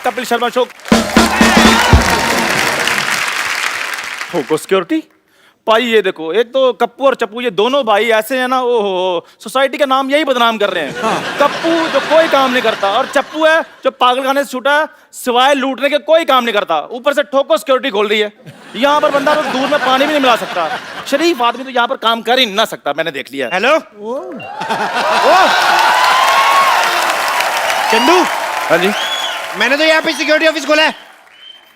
Kapil Sharma show. ठोको security भाई, ये देखो, एक तो कप्पू और चप्पू, ये दोनों भाई ऐसे हैं ना, ओहो, सोसाइटी का नाम यही बदनाम कर रहे हैं। हाँ। कप्पू जो कोई काम नहीं करता, और चप्पू है जो पागलखाने से छूटा है, सिवाय लूटने के कोई काम नहीं करता, ऊपर से ठोको सिक्योरिटी खोल रही है। यहाँ पर बंदा तो दूध में पानी भी नहीं मिला सकता, शरीफ आदमी तो यहाँ पर काम कर ही ना सकता, मैंने देख लिया। हेलो चंदू। हाँ जी। मैंने तो यहाँ पे सिक्योरिटी ऑफिस खोला है,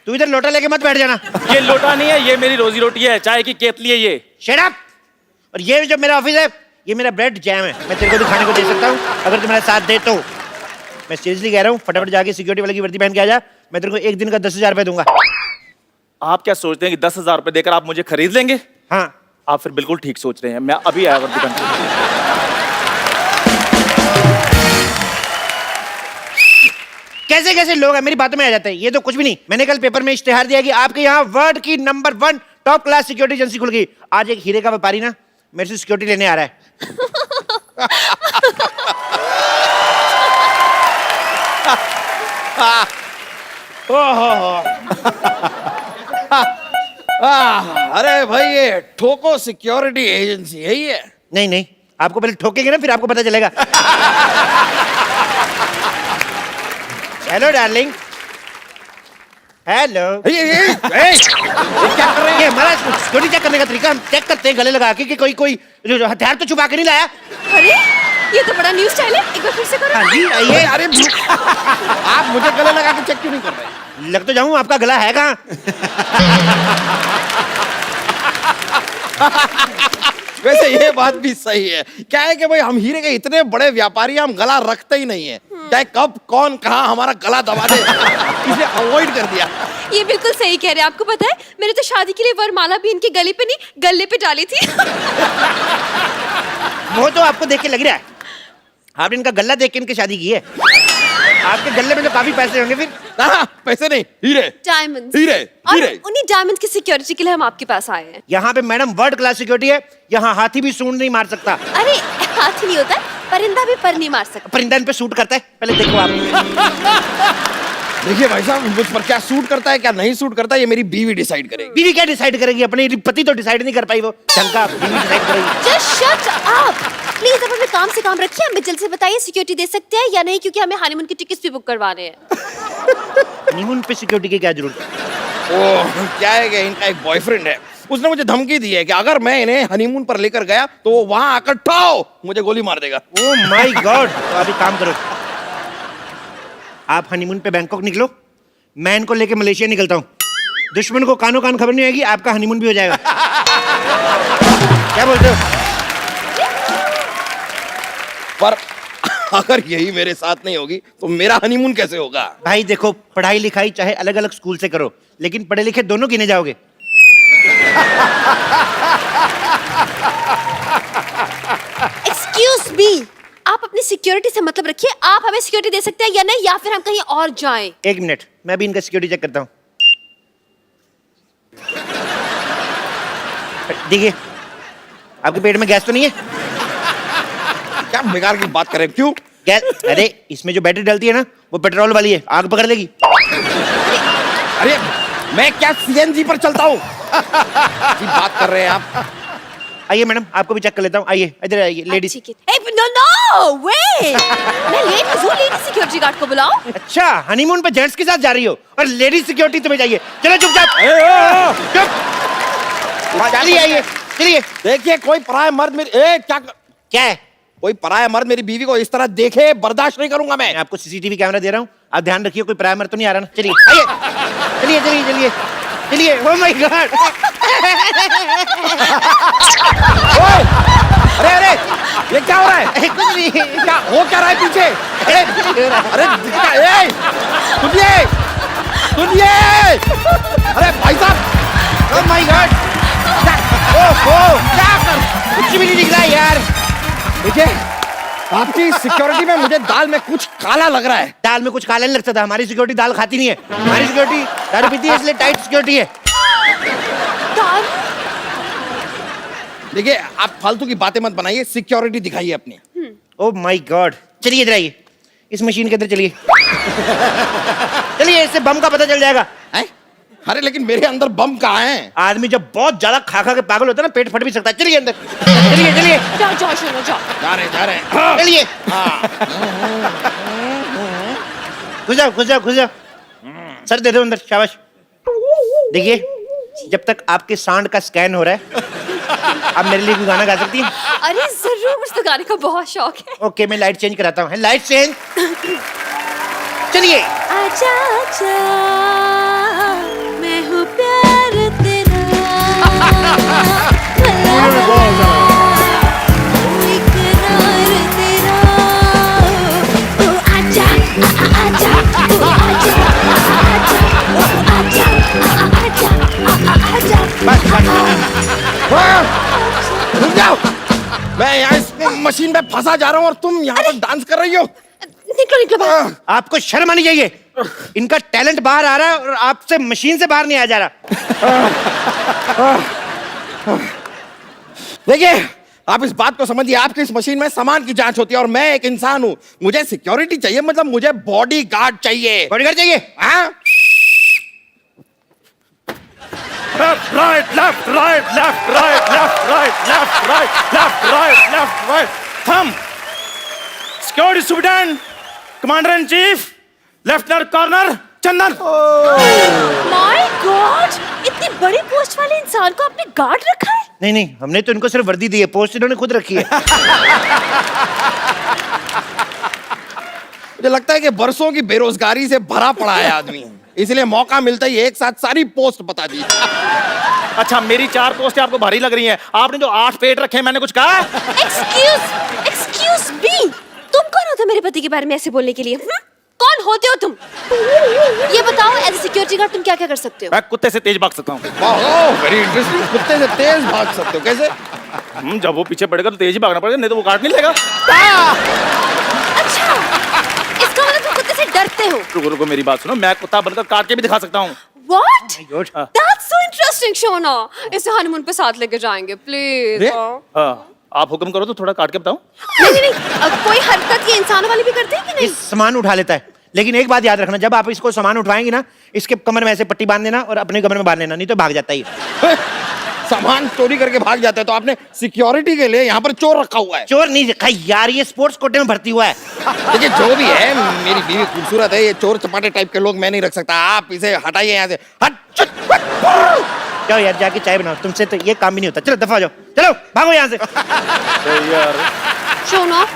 तू इधर लोटा लेके मत बैठ जाना। ये लोटा नहीं है, ये मेरी रोजी रोटी है, चाय की केतली है ये। Shut up. और ये जो मेरा ऑफिस है, ये मेरा ब्रेड जैम है, मैं तेरे को भी खाने को दे सकता हूँ अगर तू मेरा साथ दे तो। मैं सीरियसली कह रहा हूँ, फटाफट जाके सिक्योरिटी वाले की वर्दी पहन के आ जा, मैं तेरे को एक दिन का 10,000 रुपए दूंगा। आप क्या सोचते हैं कि 10,000 रुपए देकर आप मुझे खरीद लेंगे? हाँ। आप फिर बिल्कुल ठीक सोच रहे हैं, मैं अभी आया वर्दी पहन के। कैसे कैसे लोग हैं, मेरी बातों में आ जाते हैं। ये तो कुछ भी नहीं, मैंने कल पेपर में इश्तेहार दिया कि आपके यहाँ वर्ल्ड की number 1 top class security agency खुल गई। आज एक हीरे का व्यापारी ना मेरे से सिक्योरिटी लेने आ रहा है। अरे भाई, ये ठोको सिक्योरिटी एजेंसी है ये? नहीं नहीं, आपको पहले ठोकेंगे ना, फिर आपको पता चलेगा। Hello darling. हेलो। ये क्या कर रहे हैं? ये हमारा सिक्योरिटी चेक करने का तरीका, हम चेक करते हैं गले लगा के कि कोई हथियार तो छुपा के नहीं लाया। अरे ये तो बड़ा न्यू स्टाइल है, एक बार फिर से करो। हाँ जी, आइए। अरे आप मुझे गले लगा के चेक क्यों नहीं कर रहे? लग तो जाऊं, आपका गला है कहाँ? वैसे ये बात भी सही है। क्या है कि भाई, हम हीरे के इतने बड़े व्यापारी, हम गला रखते ही नहीं है। चाहे कब कौन कहाँ हमारा गला दबा दे, इसलिए अवॉइड कर दिया। ये बिल्कुल सही कह रहे हैं। आपको पता है, मैंने तो शादी के लिए वरमाला भी इनके गले पे नहीं, गले पे डाली थी। वो तो आपको देख के लग रहा है, आपने इनका गला देख के इनकी शादी की है। आपके गले में तो काफी पैसे होंगे फिर। पैसे नहीं, हीरे। डायमंड्स। हीरे, और हीरे। उन्हीं डायमंड्स की सिक्योरिटी के लिए हम आपके पास आए हैं। यहाँ पे मैडम वर्ल्ड क्लास सिक्योरिटी है, यहाँ हाथी भी सूंड नहीं मार सकता। अरे हाथी नहीं होता है, परिंदा भी पर नहीं मार सकता। परिंदा इन पे सूट करता है, पहले देखो आप। देखिए भाई साहब, मुझ पर क्या सूट करता है क्या नहीं सूट करता है, ये मेरी बीवी डिसाइड करेगी। बीवी क्या डिसाइड करेगी? अपने पति तो डिसाइड नहीं कर पाई, वो ढंग का बीवी डिसाइड करेगी। Just shut up please. अब अपने काम से काम रखिए, हमें जल्द से बताइए सिक्योरिटी दे सकते हैं या नहीं, क्योंकि हमें हनीमून की टिकट्स भी बुक करवाने हैं। हनीमून पे सिक्योरिटी की क्या जरूरत है? ओह, क्या है कि इनका एक बॉयफ्रेंड है, उसने मुझे धमकी दी है कि अगर मैं इन्हें हनीमून पर लेकर गया तो वो वहां आकर ठाओ मुझे गोली मार देगा। Oh my God. तो अभी काम करो, आप हनीमून पे बैंकॉक निकलो, मैं इनको लेके मलेशिया निकलता हूँ। दुश्मन को कानो कान खबर नहीं आएगी, आपका हनीमून भी हो जाएगा। क्या बोलते हो? पर अगर यही मेरे साथ नहीं होगी तो मेरा हनीमून कैसे होगा? भाई देखो, पढ़ाई लिखाई चाहे अलग अलग स्कूल से करो, लेकिन पढ़े लिखे दोनों गिने जाओगे। एक्सक्यूज मी, आप अपनी सिक्योरिटी से मतलब रखिए। आप हमें सिक्योरिटी दे सकते हैं या नहीं, या फिर हम कहीं और जाएं। एक मिनट, मैं भी इनका सिक्योरिटी चेक करता हूँ। देखिए, आपके पेट में गैस तो नहीं है? क्या बेकार की बात करें? क्यों गैस? अरे इसमें जो बैटरी डलती है ना, वो पेट्रोल वाली है, आग पकड़ लेगी। अरे मैं क्या सीएनजी पर चलता हूँ? बात कर रहे हैं आप? आइए मैडम, आपको भी चेक कर लेता हूँ। आइए इधर आइए लेडीज। नो नो वे, मैं लेडीज हूँ, लेडीज सिक्योरिटी गार्ड को बुलाओ। अच्छा, हनीमून पे जेंट्स के साथ जा रही हो और लेडीज सिक्योरिटी तुम्हें चाहिए? चलो चुपचाप चुप, चलिए आइए, चलिए। देखिए, कोई पराया मर्द मेरी क्या है? कोई पराया मर्द मेरी बीवी को इस तरह देखे बर्दाश्त नहीं करूंगा मैं। मैं आपको सीसीटीवी कैमरा दे रहा हूँ, आप ध्यान रखिए कोई पराया मर्द तो नहीं आ रहा ना। चलिए आइए, चलिए चलिए चलिए चलिए। Oh my God. अरे अरे, ये क्या हो रहा है? कुछ नहीं। क्या हो क्या रहा है पीछे? अरे सुनिए सुनिए, अरे भाई साहब। Oh my God. ओह क्या कर, कुछ भी नहीं दिख रहा है यार। देखिए, आपकी सिक्योरिटी में मुझे दाल में कुछ काला लग रहा है। दाल में कुछ काला नहीं लगता था, हमारी सिक्योरिटी दाल खाती नहीं है। हमारी सिक्योरिटी दारू पीती है, इसलिए टाइट सिक्योरिटी है। देखिए, आप फालतू की बातें मत बनाइए, सिक्योरिटी दिखाइए अपनी। Oh my God. चलिए इधर आइए, इस मशीन के अंदर चलिए। चलिए, इससे बम का पता चल जाएगा। हैं? अरे लेकिन मेरे अंदर बम कहाँ है? आदमी जब बहुत ज्यादा खा खा के पागल होता है ना, पेट फट भी सकता है। चलिए अंदर, चलिए चलिए, जाओ जाओ शोनो जाओ। जा रहे हैं। चलिए। घुस जाओ घुस जाओ घुस जाओ। सर दे दो अंदर, शाबाश। देखिए, जब तक आपके सांड का स्कैन हो रहा है, आप मेरे लिए कोई गाना गा सकती हैं? अरे जरूर, मुझे तो गाने का बहुत शौक है। ओके, मैं लाइट चेंज कराता हूँ। Light change. चलिए। आजा आजा, मैं हूँ प्यार तेरा, इकरार तेरा, तू आजा आजा, तू आजा आजा, आजा रुक जाओ। मैं यहाँ इस मशीन में फंसा जा रहा हूँ और तुम यहाँ पर डांस कर रही हो। निकलो निकलो बाहर। आपको शर्म आनी चाहिए। इनका टैलेंट बाहर आ रहा है और आपसे मशीन से बाहर नहीं आ जा रहा। देखिए, आप इस बात को समझिए, आपकी इस मशीन में सामान की जांच होती है और मैं एक इंसान हूँ। मुझे सिक्योरिटी चाहिए, मतलब मुझे बॉडी गार्ड चाहिए। बॉडीगार्ड चाहिए? हाँ? Left, right, left, right, left, right, left, right, left, right, left, right, left, right. Thumb. Security Superintendent, Commander in Chief, Lieutenant Colonel Chandan. My God, इतनी बड़ी पोस्ट वाले इंसान को आपने गार्ड रखा है? नहीं नहीं, हमने तो इनको सिर्फ वर्दी दी है, पोस्ट इन्होंने खुद रखी है। मुझे लगता है कि बरसों की बेरोजगारी से भरा पड़ा है आदमी, इसलिए मौका मिलता ही एक साथ सारी पोस्ट बता दी। अच्छा, मेरी 4 पोस्टें आपको भारी लग रही हैं। आपने जो 8 पेट रखे हैं, मैंने कुछ कहा? एक्सक्यूज मी, तुम कौन होते मेरे पति के बारे में ऐसे बोलने के लिए? कौन होते हो तुम? ये बताओ, एज ए सिक्योरिटी गार्ड तुम क्या क्या कर सकते हो? मैं कुत्ते से तेज भाग सकता हूँ। Very interesting. कुत्ते से तेज भाग सकते हो? कैसे? जब वो पीछे पड़ेगा तो तेज ही भागना पड़ेगा, नहीं तो वो काट नहीं लेगा। अच्छा, इसका मतलब तुम कुत्ते से डरते हो? रुको रुको, मेरी बात सुनो, मैं कुत्ता बनकर काट के भी दिखा सकता हूँ। What? God. That's so interesting, Shona. इसे हनीमून पे साथ लेके जाएंगे, प्लीज। रे? हाँ, आप हुक्म करो तो थोड़ा काट के बताऊं। नहीं नहीं नहीं, कोई हरकत ये इंसानों वाली भी करते हैं कि नहीं? इस सामान उठा लेता है, लेकिन एक बात याद रखना, जब आप इसको सामान उठाएंगे ना, इसके कमर में ऐसे पट्टी बांध देना और अपने कमर में बांध लेना, नहीं तो भाग जाता है। सामान चोरी करके भाग जाता है, तो आपने सिक्योरिटी के लिए यहाँ पर चोर रखा हुआ है? चोर नहीं रखा यार, ये स्पोर्ट्स कोटे में भर्ती हुआ है। देखिए, जो भी है, मेरी बीवी खूबसूरत है, ये चोर चपाटे टाइप के लोग मैं नहीं रख सकता। आप इसे हटाइए यहाँ से। हट। जाओ यार, जाके चाय बनाओ, तुमसे तो ये काम भी नहीं होता। चलो दफा जाओ, चलो भागो यहाँ से। यार, शोना,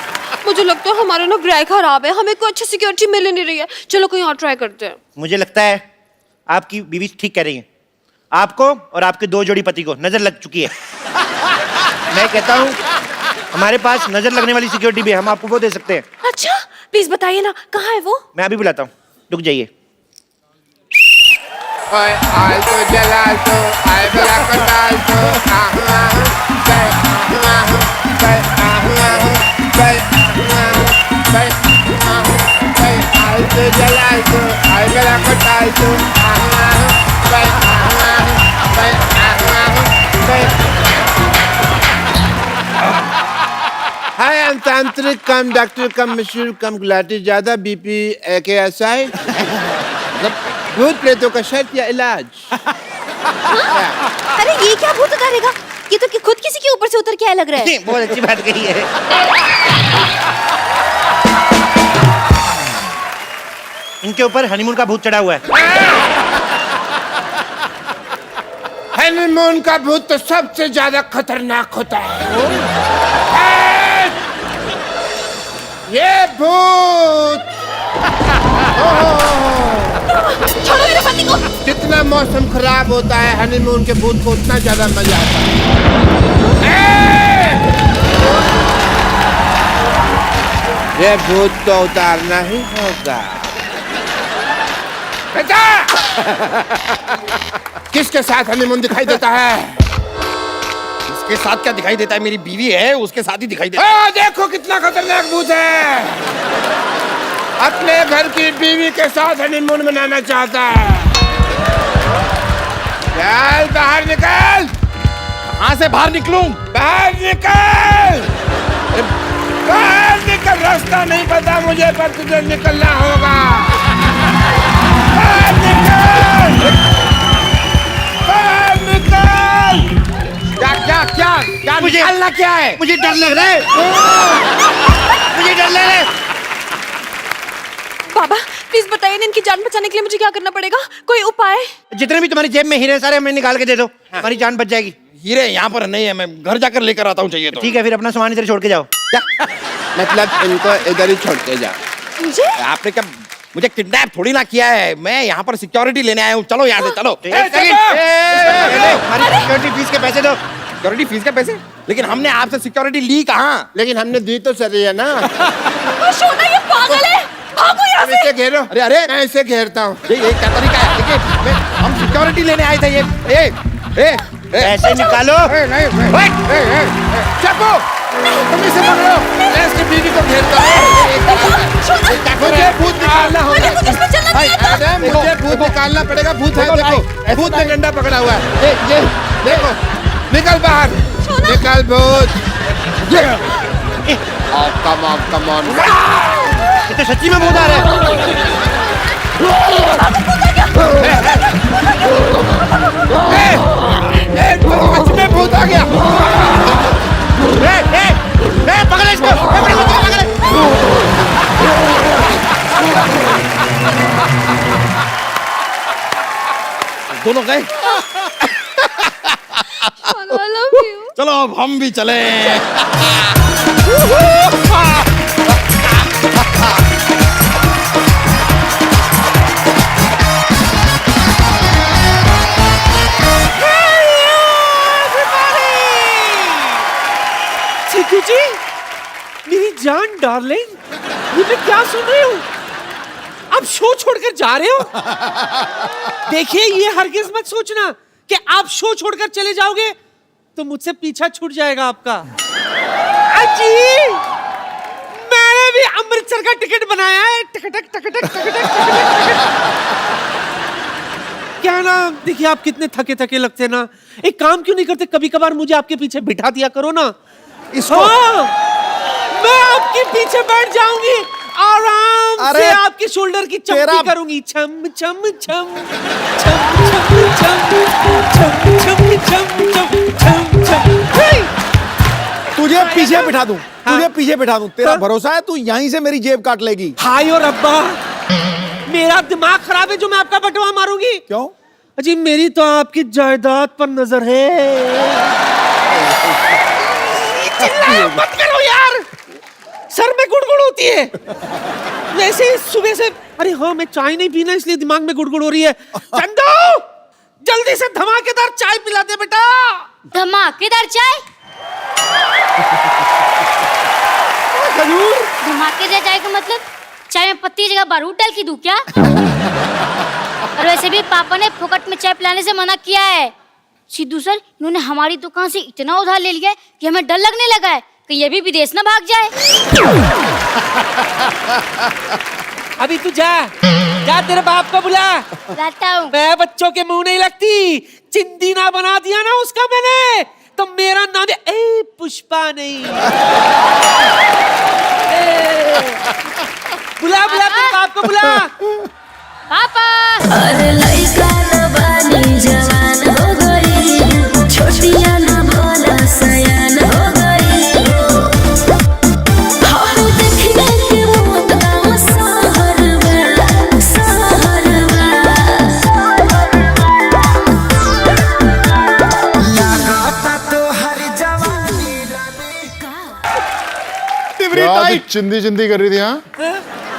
मुझे लगता है हमारा ना ग्रह खराब है, हमें कोई अच्छी सिक्योरिटी मिल ही नहीं रही है। चलो कहीं और ट्राई करते हैं। मुझे लगता है आपकी बीवी ठीक कह रही है। आपको और आपके 2 जोड़ी पति को नजर लग चुकी है। मैं कहता हूँ हमारे पास नजर लगने वाली सिक्योरिटी भी है, हम आपको वो दे सकते हैं। अच्छा, प्लीज बताइए ना, कहाँ है वो? मैं अभी बुलाता हूँ, रुक जाइए। Oi, alto, gelato, ai bella cotalto, say, alto, gelato, ai bella cotalto, Hi, I'm Tantric, come doctor, come monsieur, come Gulati ज्यादा बीपी AKSI भूत प्रेतों का शर्त या इलाज। अरे ये क्या भूत उतारेगा? ये तो खुद किसी के ऊपर से उतर के आया लग रहा है। बहुत अच्छी बात कही है। इनके ऊपर हनीमून का भूत चढ़ा हुआ है। हनीमून का भूत तो सबसे ज्यादा खतरनाक होता है। ये भूत छोड़ो मेरे पति को। जितना मौसम खराब होता है, हनीमून के भूत को उतना ज्यादा मजा आता है। ये भूत तो उतारना ही होगा। बेटा, किसके साथ हनीमून दिखाई देता है? इसके साथ क्या दिखाई देता है? मेरी बीवी है, उसके साथ ही दिखाई देता है। देखो कितना खतरनाक भूत है। अपने घर की बीवी के साथ हनीमून मनाना चाहता है। चल बाहर निकल। कहाँ से बाहर निकलूं? बाहर निकल। बाहर निकल। निकल, रास्ता नहीं पता मुझे पर तुझे निकलना होगा। बाहर निकल, बाहर निकल। क्या क्या क्या क्या मुझे- निकालना क्या है? मुझे डर लग रहा है, मुझे डर लग रहा है। बाबा प्लीज बताइए ना, इनकी जान बचाने के लिए मुझे क्या करना पड़ेगा? कोई उपाय? जितने भी तुम्हारी जेब में हीरे हैं, सारे हमें निकाल के दे दो, हमारी जान बच जाएगी। हीरे यहाँ पर नहीं है, मैं घर जाकर लेकर आता हूँ चाहिए तो। ठीक है, फिर अपना सामान इधर छोड़ के जाओ। मतलब इनको इधर ही छोड़ के जा। मुझे? आपने क्या मुझे किडनैप थोड़ी ना किया है, मैं यहाँ पर सिक्योरिटी लेने आया हूँ। चलो यहाँ से चलो। एक सेकंड, हमारी सिक्योरिटी फीस के पैसे दो। सिक्योरिटी फीस के पैसे? लेकिन हमने आपसे सिक्योरिटी ली कहाँ? लेकिन हमने दी तो सही है ना। शोना ये पागल है, भागो यहाँ अब इसे घेरो। अरे अरे मैं इसे घेरता हूँ। ये क्या तरीका है? देखिए हम सिक्योरिटी लेने आए थे। ये पैसे निकालो। चाकू तुम इसे पकड़ो, मैं इसकी बीवी को घेरता हूँ। मुझे भूत निकालना होगा। मुझे इसमें चलना नहीं आता। मैडम, मुझे भूत निकालना पड़ेगा। भूत है, देखो भूत में डंडा पकड़ा हुआ है। ये देखो, निकल बाहर, निकल भूत। Come on. ये तो सच्ची में भूत आ रहा है। सच में भूत आ गया। पकड़ इसको, पकड़। दोनों गए। I love you. चलो अब हम भी चले। चिकू जी, मेरी जान डार्लिंग, ये मैं क्या सुन रही हूँ? आप शो छोड़कर जा रहे हो? देखिए, ये हरगिज मत सोचना कि आप शो छोड़कर चले जाओगे तो मुझसे पीछा छूट जाएगा आपका। अजी, मैंने भी अमृतसर का टिकट बनाया है। टकटक। क्या ना, देखिए आप कितने थके थके लगते ना, एक काम क्यों नहीं करते, कभी कभार मुझे आपके पीछे बिठा दिया करो ना। हाँ, मैं आपके पीछे बैठ जाऊंगी, आराम से आपकी शोल्डर की चम्पी करूंगी। छम छम छम छम छम छम छम छम छम छम। तुझे पीछे बिठा दूं, हाँ? तेरा भरोसा है? तू यहीं से मेरी जेब काट लेगी? हाय और अब्बा, मेरा दिमाग खराब है जो मैं आपका बटवा मारूंगी। क्यों? अजी मेरी तो आपकी जायदाद पर नजर है। चिल्लाओ मत करो यार, सर में गुड़गुड़ होती है। वैसे ही सुबह से, अरे हाँ मैं चाय नहीं पीना इसलिए दिमाग में गुड़गुड़ हो रही है। चंदू, जल्दी से धमाकेदार चाय पिला दे बेटा। धमाकेदार चाय? खजूर। धमाकेदार चाय का मतलब चाय में पत्ती की जगह बारूद डाल के दूं क्या? और वैसे भी पापा ने फोकट में चाय पिलाने से मना किया है। सिद्धू सर, इन्होंने हमारी दुकान से इतना उधार ले लिया है कि हमें डर लगने लगा है कि ये भी विदेश ना भाग जाए। अभी तू जा, तेरे बाप को बुला। लाता हूँ। मैं बच्चों के मुंह नहीं लगती, चिंदी ना बना दिया ना उसका मैंने, तो मेरा नाम ए पुष्पा नहीं। बुला तेरे बाप को बुला। पापा। अरे लइका न बानी जवान हो गई, छोटिया न भोला सयान हो गई। हम देखने के मौत का सहरवा। लगाता तो हर जवानी क्या तू चिंदी चिंदी कर रही थी? हाँ,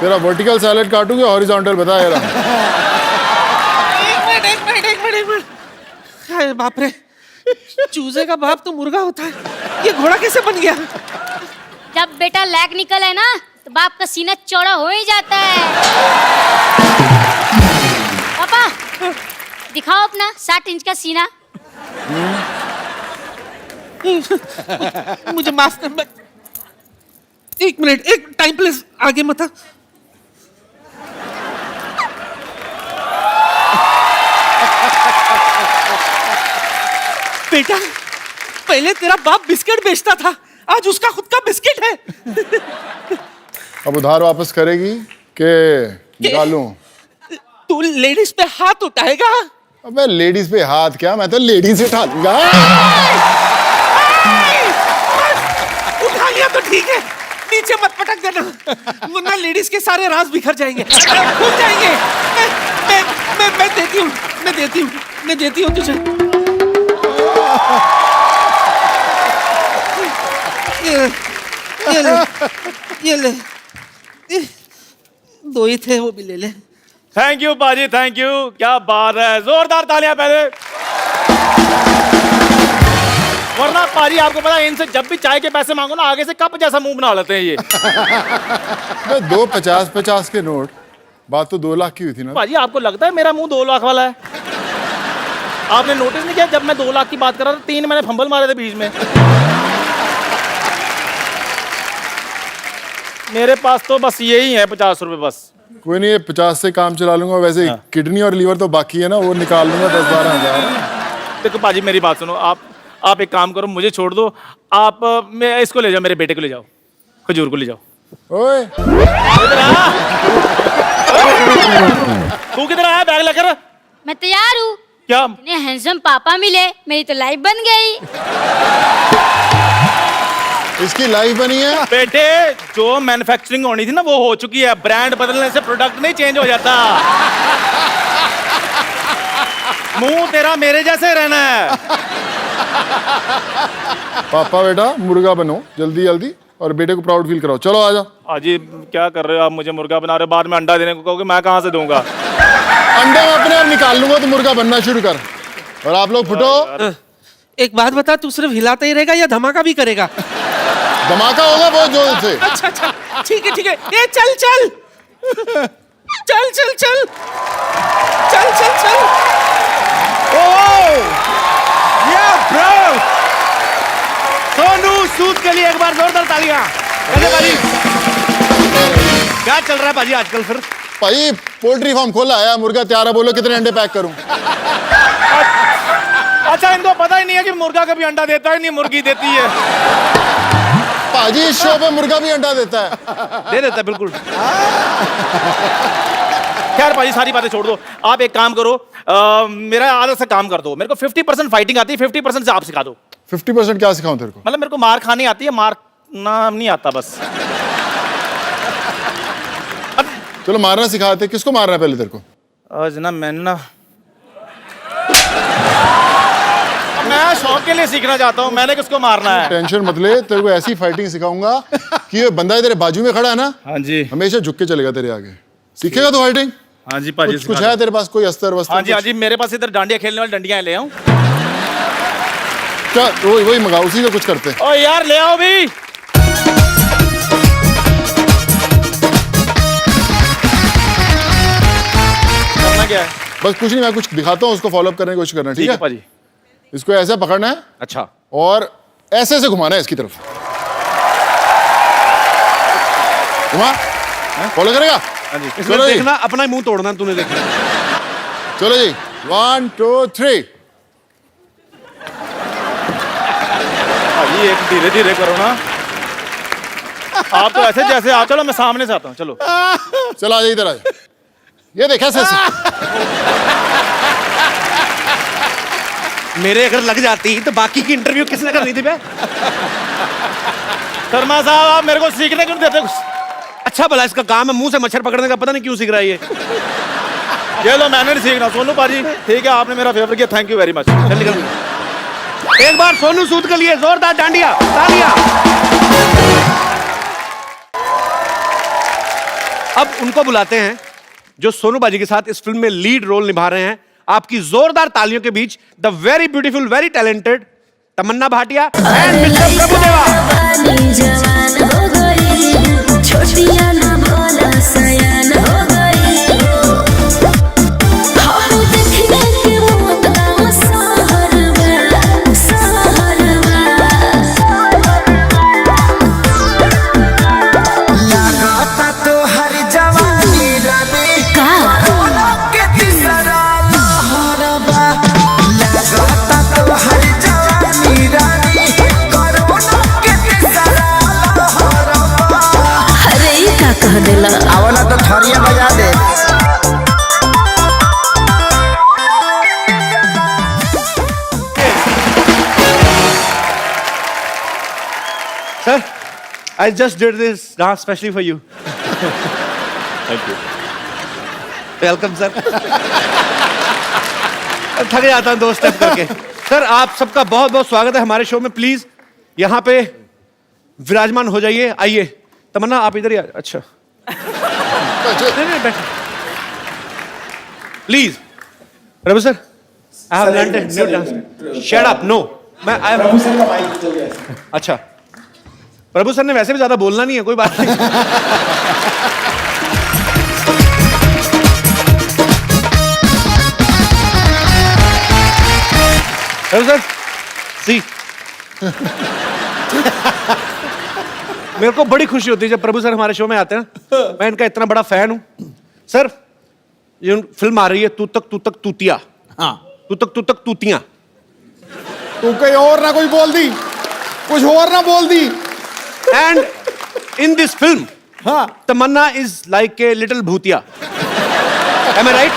तेरा वर्टिकल सैलेड काटूंगा, हॉरिजॉन्टल बता यार। एक मिनट। अरे बाप रे, चूजे का बाप तो मुर्गा होता है, ये घोड़ा कैसे बन गया? जब बेटा लैग निकल है ना तो बाप का सीना चौड़ा हो ही जाता है। पापा दिखाओ अपना 60 इंच का सीना। मुझे माफ कर, एक मिनट, एक टाइम प्लीज, आगे मत आ। बेटा, पहले तेरा बाप बिस्किट बेचता था, आज उसका खुद का बिस्किट है। अब उधार वापस करेगी के निकालूं? तू लेडीज पे हाथ उठाएगा? अबे लेडीज पे हाथ क्या, मैं तो लेडीज से उठा लूंगा। उठा लिया तो ठीक है, नीचे मत पटक देना, वरना लेडीज के सारे राज बिखर जाएंगे, खुल जाएंगे। मैं देती हूँ तुझे। ये ले, दो ही थे, वो भी ले ले। थैंक यू पाजी, थैंक यू। क्या बात है, जोरदार तालियां पहले। वरना पाजी आपको पता है, इनसे जब भी चाय के पैसे मांगो ना, आगे से कप जैसा मुंह बना लेते हैं ये। दो 50-50 के नोट, बात तो 2 लाख की हुई थी ना। पाजी आपको लगता है मेरा मुंह 2 लाख वाला है? आपने नोटिस नहीं किया, जब मैं 2 लाख की बात कर रहा था 3 मैंने फंबल मारे थे बीच में। मेरे पास तो बस यही है 50 रुपए बस। कोई नहीं, 50 से काम चला लूंगा। वैसे किडनी और लीवर तो बाकी है ना, वो निकाल लूंगा 10-12 हजार। देखो पाजी मेरी बात सुनो, आप एक काम करो, मुझे छोड़ दो। आप मैं इसको ले जाओ, मेरे बेटे को ले जाओ, खजूर को ले जाओ। ओए इधर आ। तू किधर आया बैग लेकर? मैं तैयार हूँ। क्या? इतने हैंडसम पापा मिले, मेरी तो लाइफ बन गई। इसकी लाइफ बनी है? बेटे जो मैन्युफैक्चरिंग होनी थी ना वो हो चुकी है, ब्रांड बदलने से प्रोडक्ट नहीं चेंज हो जाता। मुंह तेरा मेरे जैसे रहना है। पापा बेटा मुर्गा बनो जल्दी जल्दी, और बेटे को प्राउड फील कराओ। चलो आजा। अजी क्या कर रहे हो आप, मुझे मुर्गा बना रहे हो, बाद में अंडा देने को कहोगे, मैं कहाँ से दूंगा? अंडे मैं अपने आप निकाल लूंगा, तो मुर्गा बनना शुरू कर। और आप लोग फुटो। एक बात बता, तू सिर्फ हिलाता ही रहेगा या धमाका भी करेगा? धमाका होगा बहुत जोर से। अच्छा, ठीक है। ये चल चल चल चल चल चल चल चल। ब्रो, सोनू सूद के लिए एक बार जोरदार तालियां। कैसे पाजी, क्या चल रहा है पाजी आजकल? फिर भाई पोल्ट्री फार्म खोला है, मुर्गा तैयार है, बोलो कितने अंडे पैक करूं? अच्छा इनको पता ही नहीं है कि मुर्गा कभी अंडा देता है, नहीं मुर्गी देती है। पाजी इस शो पे मुर्गा भी अंडा देता है। दे देता है बिल्कुल। खैर पाजी सारी बातें छोड़ दो, आप एक काम करो, मेरा आधा सा काम कर दो। मेरे को 50% फाइटिंग आती है, 50% से आप सिखा दो। 50% क्या सिखाऊं तेरे को? मतलब मेरे को मार खानी आती है, मारना नहीं आता बस। चलो मारना सिखाते। किसको मारना है पहले तेरे को? आज ना मैंने ना, मैं शौक के लिए सीखना चाहता हूँ, मैंने किसको मारना है। टेंशन मत ले, तेरे को ऐसी फाइटिंग सिखाऊंगा कि ये बंदा तेरे बाजू में खड़ा है ना, हाँ जी, हमेशा झुक के चलेगा तेरे आगे। सीखेगा तो फाइटिंग? हाँ जी पाजी। कुछ है तेरे पास, कोई अस्तर वस्तर? हाँ जी, मेरे पास इधर डांडिया खेलने वाली डंडियां ले आऊं क्या? वही मंगाओ, उसी से कुछ करते हैं। ओ यार ले आओ भी। करना क्या है? बस कुछ नहीं, मैं कुछ दिखाता हूँ, उसको फॉलो अप करने की कोशिश करना। ठीक है पाजी। इसको ऐसे पकड़ना है। अच्छा। और ऐसे से घुमाना है इसकी तरफ। घुमा, फॉलो करेगा? हाँ जी। इसमें चलो जी। देखना, अपना ही मुंह तोड़ना तूने, देखना। चलो जी, 1 2 3। भाई एक धीरे धीरे करो ना, आप तो ऐसे जैसे आप। चलो मैं सामने से आता हूँ, चलो। चलो आ जा इधर, आ जा। ये देखा ऐसे। मेरे अगर लग जाती तो बाकी की इंटरव्यू किसने करनी थी बे? शर्मा साहब आप मेरे को सीखने क्यों नहीं देते कुछ? अच्छा भला इसका काम है मुंह से मच्छर पकड़ने का, पता नहीं क्यों सीख रहा है ये। ये लो मैंने नहीं सीखना। सोनू पाजी ठीक है, आपने मेरा फेवर किया, थैंक यू वेरी मच। चल निकल। एक बार सोनू सूद के लिए जोरदार डांडिया तालियां। अब उनको बुलाते हैं जो सोनू बाजी के साथ इस फिल्म में लीड रोल निभा रहे हैं। आपकी जोरदार तालियों के बीच the very beautiful, very talented Tamannaah Bhatia and mister Prabhudeva. जवान हो गई, छोटिया ना भोला सयान हो गई। हम देखने के मौत का सहरवा, सहरवा। लगाता तो हर जवानी रवि का के तीसरा लहरवा। लगाता तो हर जवानी रवि कोरोना के तीसरा लहरवा। अरे ई का Sir, I just did this dance specially for you. Thank you. Welcome sir. थक जाता हूं 2 स्टेप करके। सर आप सबका बहुत बहुत स्वागत है हमारे शो में। प्लीज यहाँ पे विराजमान हो जाइए। आइए तमन्ना आप इधर ही आ। अच्छा नहीं बैठो please. Prabhu sir I have learned a new dance. Shut up no. मैं प्रभु सर का माइक चल गया। अच्छा प्रभु सर ने वैसे भी ज्यादा बोलना नहीं है, कोई बात नहीं। प्रभु सर सी मेरे को बड़ी खुशी होती है जब प्रभु सर हमारे शो में आते हैं। मैं इनका इतना बड़ा फैन हूं। सर ये फिल्म आ रही है तू तक तूतिया। हाँ तू तक तूतियां। तू कहीं और ना कोई बोल दी, कुछ और ना बोल दी। एंड इन दिस फिल्म हाँ तमन्ना इज लाइक ए लिटिल भूतिया। Am I right?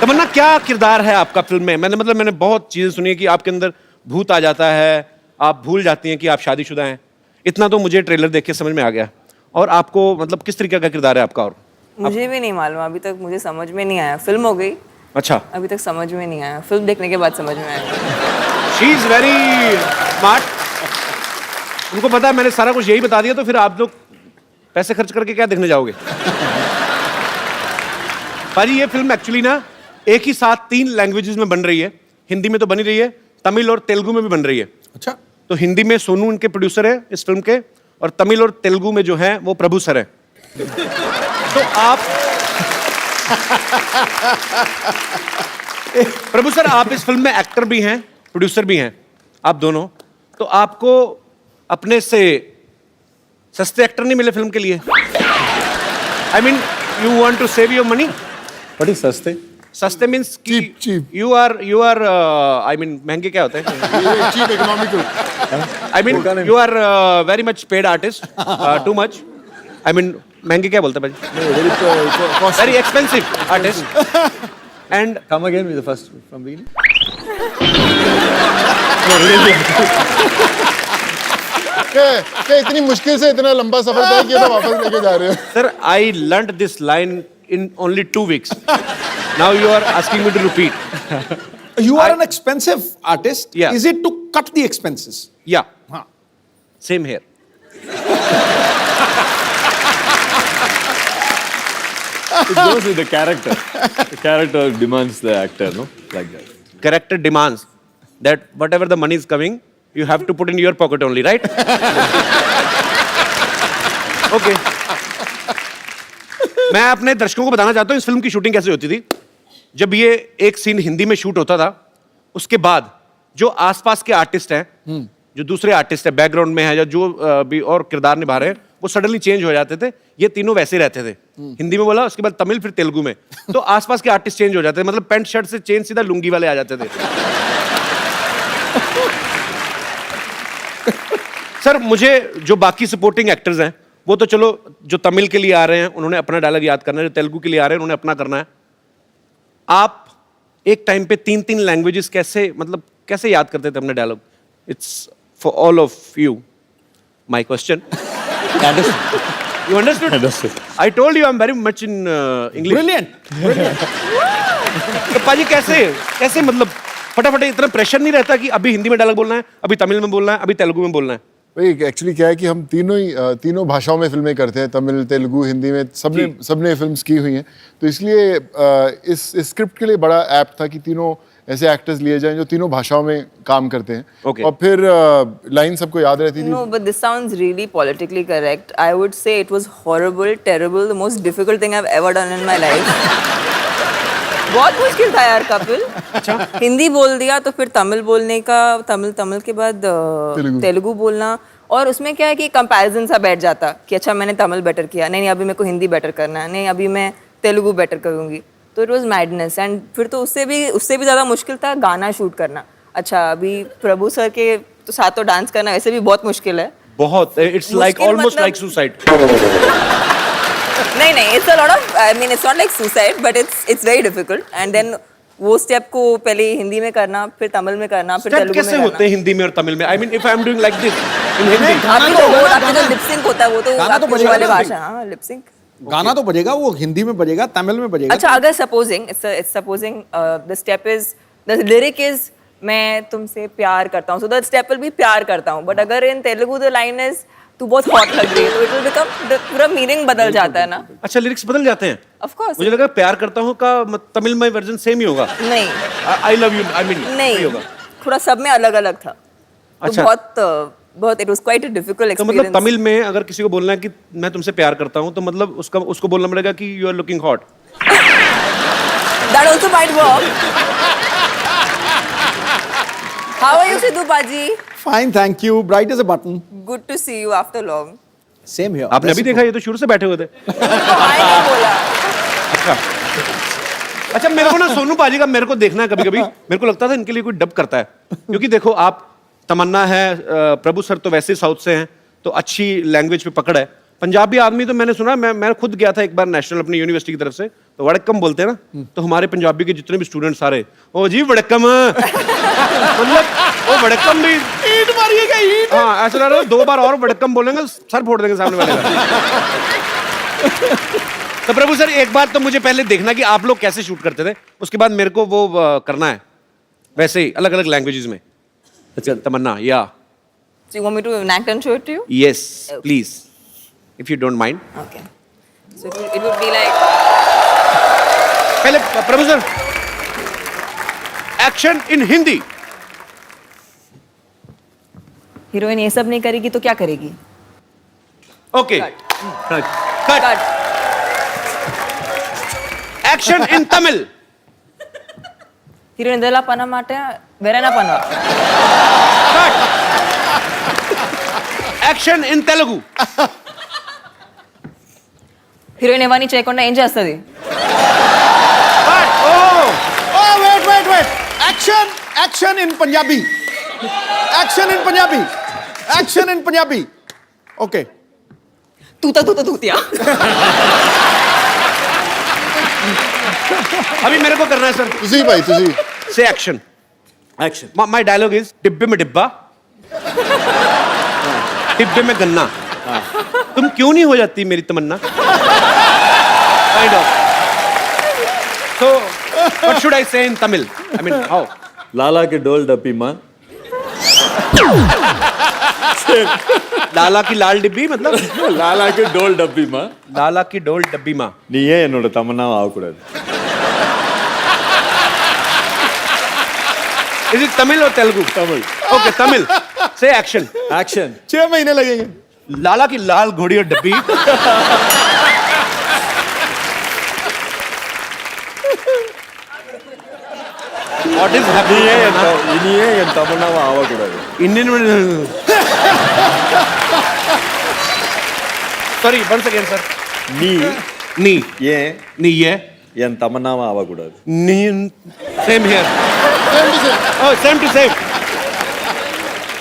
तमन्ना क्या किरदार है आपका फिल्म में? मैंने बहुत चीजें सुनी है कि आपके अंदर भूत आ जाता है, आप भूल जाती हैं कि आप शादीशुदा हैं। इतना तो मुझे ट्रेलर देख के समझ में आ गया। और आपको मतलब किस तरीके का किरदार है आपका? और मुझे भी नहीं मालूम, अभी तक मुझे समझ में नहीं आया। फिल्म हो गई, अच्छा अभी तक समझ में नहीं आया। फिल्म देखने के बाद समझ में आया। She is very smart. उनको पता है मैंने सारा कुछ यही बता दिया, तो फिर आप लोग पैसे खर्च करके क्या देखने जाओगे? भाजी ये फिल्म एक्चुअली ना एक ही साथ 3 लैंग्वेजेस में बन रही है। हिंदी में तो बनी रही है, तमिल और तेलुगु में भी बन रही है। अच्छा तो हिंदी में सोनू इनके प्रोड्यूसर है इस फिल्म के, और तमिल और तेलुगु में जो है वो प्रभु सर है। तो आप प्रभु सर आप इस फिल्म में एक्टर भी हैं, प्रोड्यूसर भी हैं, आप दोनों। तो आपको अपने से सस्ते एक्टर नहीं मिले फिल्म के लिए? I mean you want to save your money? But ही सस्ते सस्ते means Cheap. You are I mean महंगे क्या होते हैं? Cheap economical. I mean you are very much paid artist, too much. I mean महंगे क्या बोलते हैं भाई? Very expensive artist. And Come again with the first from beginning. क्या इतनी मुश्किल से इतना लंबा सफर तय किया था, वापस लेके जा रहे हो? Sir I learned this line in only 2 weeks. Now you are asking me to repeat. You are an expensive artist. Yeah. Is it to cut the expenses? Yeah. हाँ Same here. It goes with the character. The character demands the actor, no? Like that. Character demands that whatever the money is coming, you have to put in your pocket only, right? Okay. मैं अपने दर्शकों को बताना चाहता हूँ इस film की shooting कैसे होती थी। जब ये एक सीन हिंदी में शूट होता था, उसके बाद जो आसपास के आर्टिस्ट हैं, जो दूसरे आर्टिस्ट हैं बैकग्राउंड में है या जो भी और किरदार निभा रहे हैं, वो सडनली चेंज हो जाते थे। ये तीनों वैसे ही रहते थे। हिंदी में बोला, उसके बाद तमिल, फिर तेलुगु में। तो आसपास के आर्टिस्ट चेंज हो जाते थे, मतलब पैंट शर्ट से चेंज सीधा लुंगी वाले आ जाते थे। सर मुझे जो बाकी सपोर्टिंग एक्टर्स हैं वो तो चलो, जो तमिल के लिए आ रहे हैं उन्होंने अपना डायलॉग याद करना है, जो तेलुगु के लिए आ रहे हैं उन्होंने अपना करना है। आप एक टाइम पे 3-3 लैंग्वेजेस कैसे याद करते थे अपने dialogue? It's for all of you my question. You understood? Understood. I told you I'm very much in English. Brilliant. तो पाजी कैसे मतलब फटाफट इतना प्रेशर नहीं रहता कि अभी हिंदी में डायलॉग बोलना है, अभी तमिल में बोलना है, अभी तेलुगु में बोलना है? भाई एक्चुअली क्या है कि हम तीनों भाषाओं में फिल्में करते हैं, तमिल, तेलुगु, हिंदी में सबने फिल्म्स की हुई हैं। तो इसलिए इस स्क्रिप्ट के लिए बड़ा ऐप था कि तीनों ऐसे एक्टर्स लिए जाएं जो तीनों भाषाओं में काम करते हैं। Okay. और फिर लाइन सबको याद रहती थी। No, but this sounds really politically correct. I would say it was horrible, terrible, the most difficult thing I've ever done in my life. बहुत मुश्किल था यार कपिल। हिंदी बोल दिया तो फिर तमिल बोलने का, तमिल के बाद तेलुगु बोलना, और उसमें क्या है कि कंपैरिजन सा बैठ जाता कि अच्छा मैंने तमिल बेटर किया, नहीं अभी मेरे को हिंदी बेटर करना है, नहीं अभी मैं तेलुगु बेटर करूँगी। तो इट वॉज मैडनेस। एंड फिर तो उससे भी ज़्यादा मुश्किल था गाना शूट करना। अच्छा अभी प्रभु सर के तो साथ तो डांस करना वैसे भी बहुत मुश्किल है। बहुत, it's like almost like suicide. नहीं, it's a lot of, I mean, it's not like suicide, but it's very difficult. And then वो स्टेप को पहले हिंदी में करना, फिर तमिल में करना, फिर स्टेप तेलुगु में कैसे करना। होते हैं हिंदी में और तमिल में? I mean if I am doing like this in Hindi, आपकी तो वो आपकी जो लिपसिंक होता है वो तो गाना तो आपकी बजेगा वाले ना। भाषा, हाँ लिपसिंक। गाना तो बजेगा, वो हिंदी में बजेगा, तमिल में बजेगा। अच्छा, अगर supposing it's supposing the step is the lyric is मैं तुमसे प्यार करता हूँ, so the step will be प्यार करता हूँ, बट अगर इन तेलुगु द लाइन इज तू बहुत हॉट लग रही है, तो इट विल बिकम पूरा मीनिंग बदल जाता है ना। अच्छा लिरिक्स बदल जाते हैं? Of course. मुझे लगा प्यार करता हूँ का तमिल में वर्जन सेम ही होगा। नहीं I love you, I mean नहीं, होगा। थोड़ा सब में अलग अलग था। तो अच्छा। बहुत it was quite a difficult तो मतलब एक्सपीरियंस। तमिल में अगर किसी को बोलना है कि मैं तुमसे प्यार करता हूँ, तो मतलब उसको बोलना पड़ेगा कि you are looking hot. That also might work. How are you Sidhu paaji? Fine, thank you, bright as a button. Good to see you after long. Same here. आपने अभी देखा? ये तो शुरू से बैठे हुए थे। हाय नहीं बोला। अच्छा मेरे को ना सोनू पाजी का मेरे को देखना है कभी कभी। मेरे को लगता था इनके लिए कोई डब करता है, क्योंकि देखो आप तमन्ना है, प्रभु सर तो वैसे साउथ से हैं, तो अच्छी लैंग्वेज पे पकड़ है। पंजाबी आदमी तो मैंने सुना, मैं खुद गया था एक बार नेशनल अपनी यूनिवर्सिटी की तरफ से, तो वड़क्कम बोलते हैं ना, तो हमारे पंजाबी के जितने भी स्टूडेंट सारे ओ जी वड़क्कम मतलब वो वड़क्कम भी ईंट मारिएगा, ईंट। हाँ ऐसा लग रहा है 2 बार और वड़क्कम बोलेंगे सर फोड़ देंगे सामने वाले का। तो प्रभु सर एक बार तो मुझे पहले देखना कि आप लोग कैसे शूट करते थे, उसके बाद मेरे को वो करना है वैसे ही अलग अलग लैंग्वेजेस में। अच्छा तमन्ना या So you want me to enact and show it to you? Yes please if you don't mind. Okay. So it would be like पहले Prabhu sir action in Hindi. Heroine ये सब नहीं करेगी तो क्या करेगी? Okay cut. Action in Tamil. Heroine ಇದೆಲ್ಲ ಪನ ಮಾಟೆ ಬೇರೆನ ಪನ. Cut. Action in Telugu. Heroine ఇవన్నీ చేయకుండా ఏం చేస్తుంది? Oh, wait. Action in Punjabi. Action in Punjabi. Okay. तूतिया. अभी मेरे को करना है सर। तुझी भाई तुझी से एक्शन। माय डायलॉग इज डिब्बे में डिब्बा, डिब्बे में गन्ना, तुम क्यों नहीं हो जाती मेरी Tamannaah? Kind of. So what should I say in Tamil? I mean how? लाला के डोल डब्बी माँ। लाला की लाल डिब्बी मतलब लाला के डोल डब्बी माँ. लाला की डोल डब्बी माँ। நீயே என்னோட தமன்னாவை ஆகக்கூடாது. इज इट तमिल और तेलुगु? तमिल. ओके तमिल से एक्शन। एक्शन. 6 महीने लगेंगे। लाला की लाल घोड़ी और डब्बी। What is happening? இனியே என் தமன்னாவை ஆகக்கூடாது. Indian. Sorry, once again, sir. நீ ஏன் नी ये என் தமன்னாவை ஆகக்கூடாது. नी same here. Oh, same to same.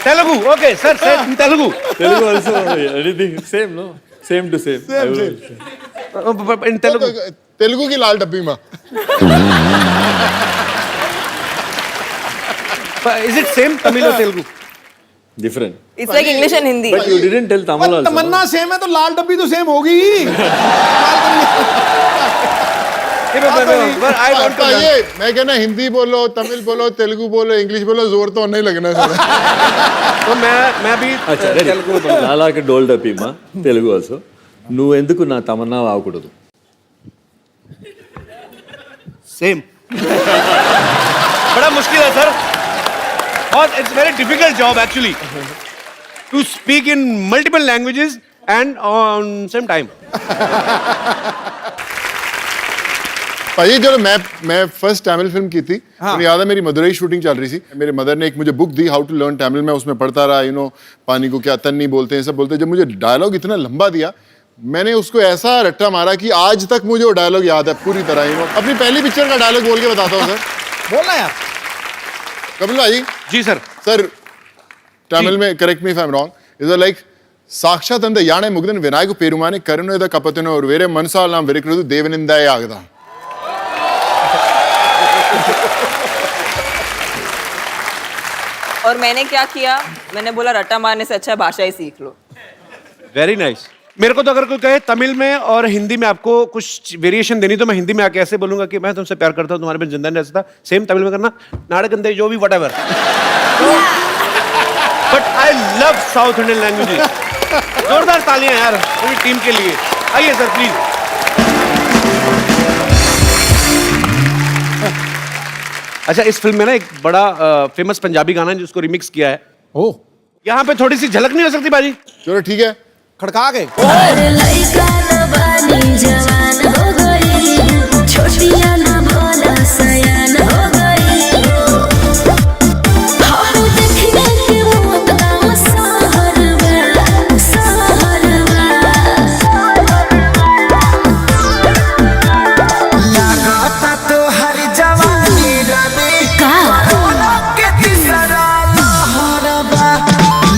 Telugu, okay, sir, same Telugu. Telugu also anything same no? Same to same. In Telugu. Telugu की लाल डब्बी माँ। Is it same Tamil or Telugu? Different. It's like English and Hindi. But you didn't tell Tamil also. Tamannaah same है तो लाल डब्बी तो same होगी ही। But I want to learn. ये मैं कहना हिंदी बोलो, तमिल बोलो, तेलुगु बोलो, इंग्लिश बोलो, जोर तो नहीं लगना सर। तो मैं भी अच्छा ready. तेलुगु बोलूँ. लाला के डोल डब्बी माँ తెలుగు also. నువ్వు ఎందుకు నా తమన్నాவை ఆగకూడదు? सेम। बड़ा मुश्किल है सर, और it's very difficult job actually to speak in multiple languages and on same time. भाई जो मैं फर्स्ट तमिल फिल्म की थी, मुझे याद है मेरी मदुरई शूटिंग चल रही थी। मेरे मदर ने एक मुझे बुक दी, हाउ टू लर्न तमिल। मैं उसमें पढ़ता रहा, पानी को क्या तन्नी बोलते हैं, सब बोलते हैं। जब मुझे डायलॉग इतना लंबा दिया, मैंने उसको ऐसा रट्टा मारा कि आज तक मुझे वो डायलॉग याद है पूरी तरह। अपनी पहली पिक्चर का डायलॉग बोल के बताता हूँ सर। बोलना यार। कपिल भाई। जी सर। सर तमिल में correct me if I am wrong, is like साक्षात अंद याने मुग्धन विनायक पेरुमाने करुणेद कपतिनो और वेरे मनसाल नाम वेरिकृतु देवनिंदाय आगदा। और मैंने क्या किया, मैंने बोला रट्टा मारने से अच्छा भाषा ही सीख लो। Very nice. मेरे को तो अगर कोई कहे तमिल में और हिंदी में आपको कुछ वेरिएशन देनी, तो मैं हिंदी में आके ऐसे बोलूंगा कि मैं तुमसे प्यार करता हूँ, तुम्हारे बिन जिंदा नहीं रह सकता। सेम तमिल में करना, नाड़कंदे जो भी what ever. But I love south Indian languages. जोरदार तालियां यार पूरी टीम के लिए। आइए सर प्लीज। अच्छा, इस फिल्म में ना एक बड़ा फेमस पंजाबी गाना है जिसको रिमिक्स किया है। ओह, यहाँ पे थोड़ी सी झलक नहीं हो सकती बाजी? चलो ठीक है, खड़का गए। और लइका न बानी जवान हो गई, छोटिया न भोला सयान हो गई। हम देखने के मोत गाँव सहरवा, सहरवा। लागता तो हर जवानी रानी का के तीसरा लहरबा।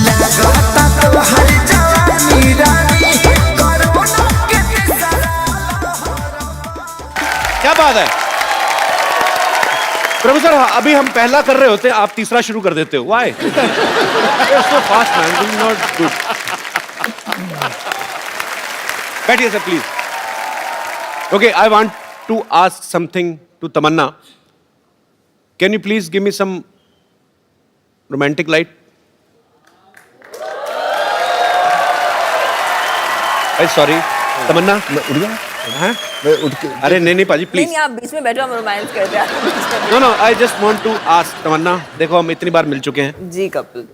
लागता तो हर जवानी रानी कोरोना के तीसरा क्या बात है प्रभु सर, अभी हम पहला कर रहे होते, आप तीसरा शुरू कर देते हो। Why? So fast man, this is not good. बैठिए sir please. Okay, I want to ask something to Tamannaah. Can you please give me some romantic light? Sorry Tamannaah, मैं उठ गया, हैं? मैं उठ के अरे नहीं पाजी प्लीज। नहीं, आप बीच में बैठो, हम रोमांस करते हैं। No no, I just want to ask Tamannaah, देखो हम इतनी बार मिल चुके हैं। जी कपिल,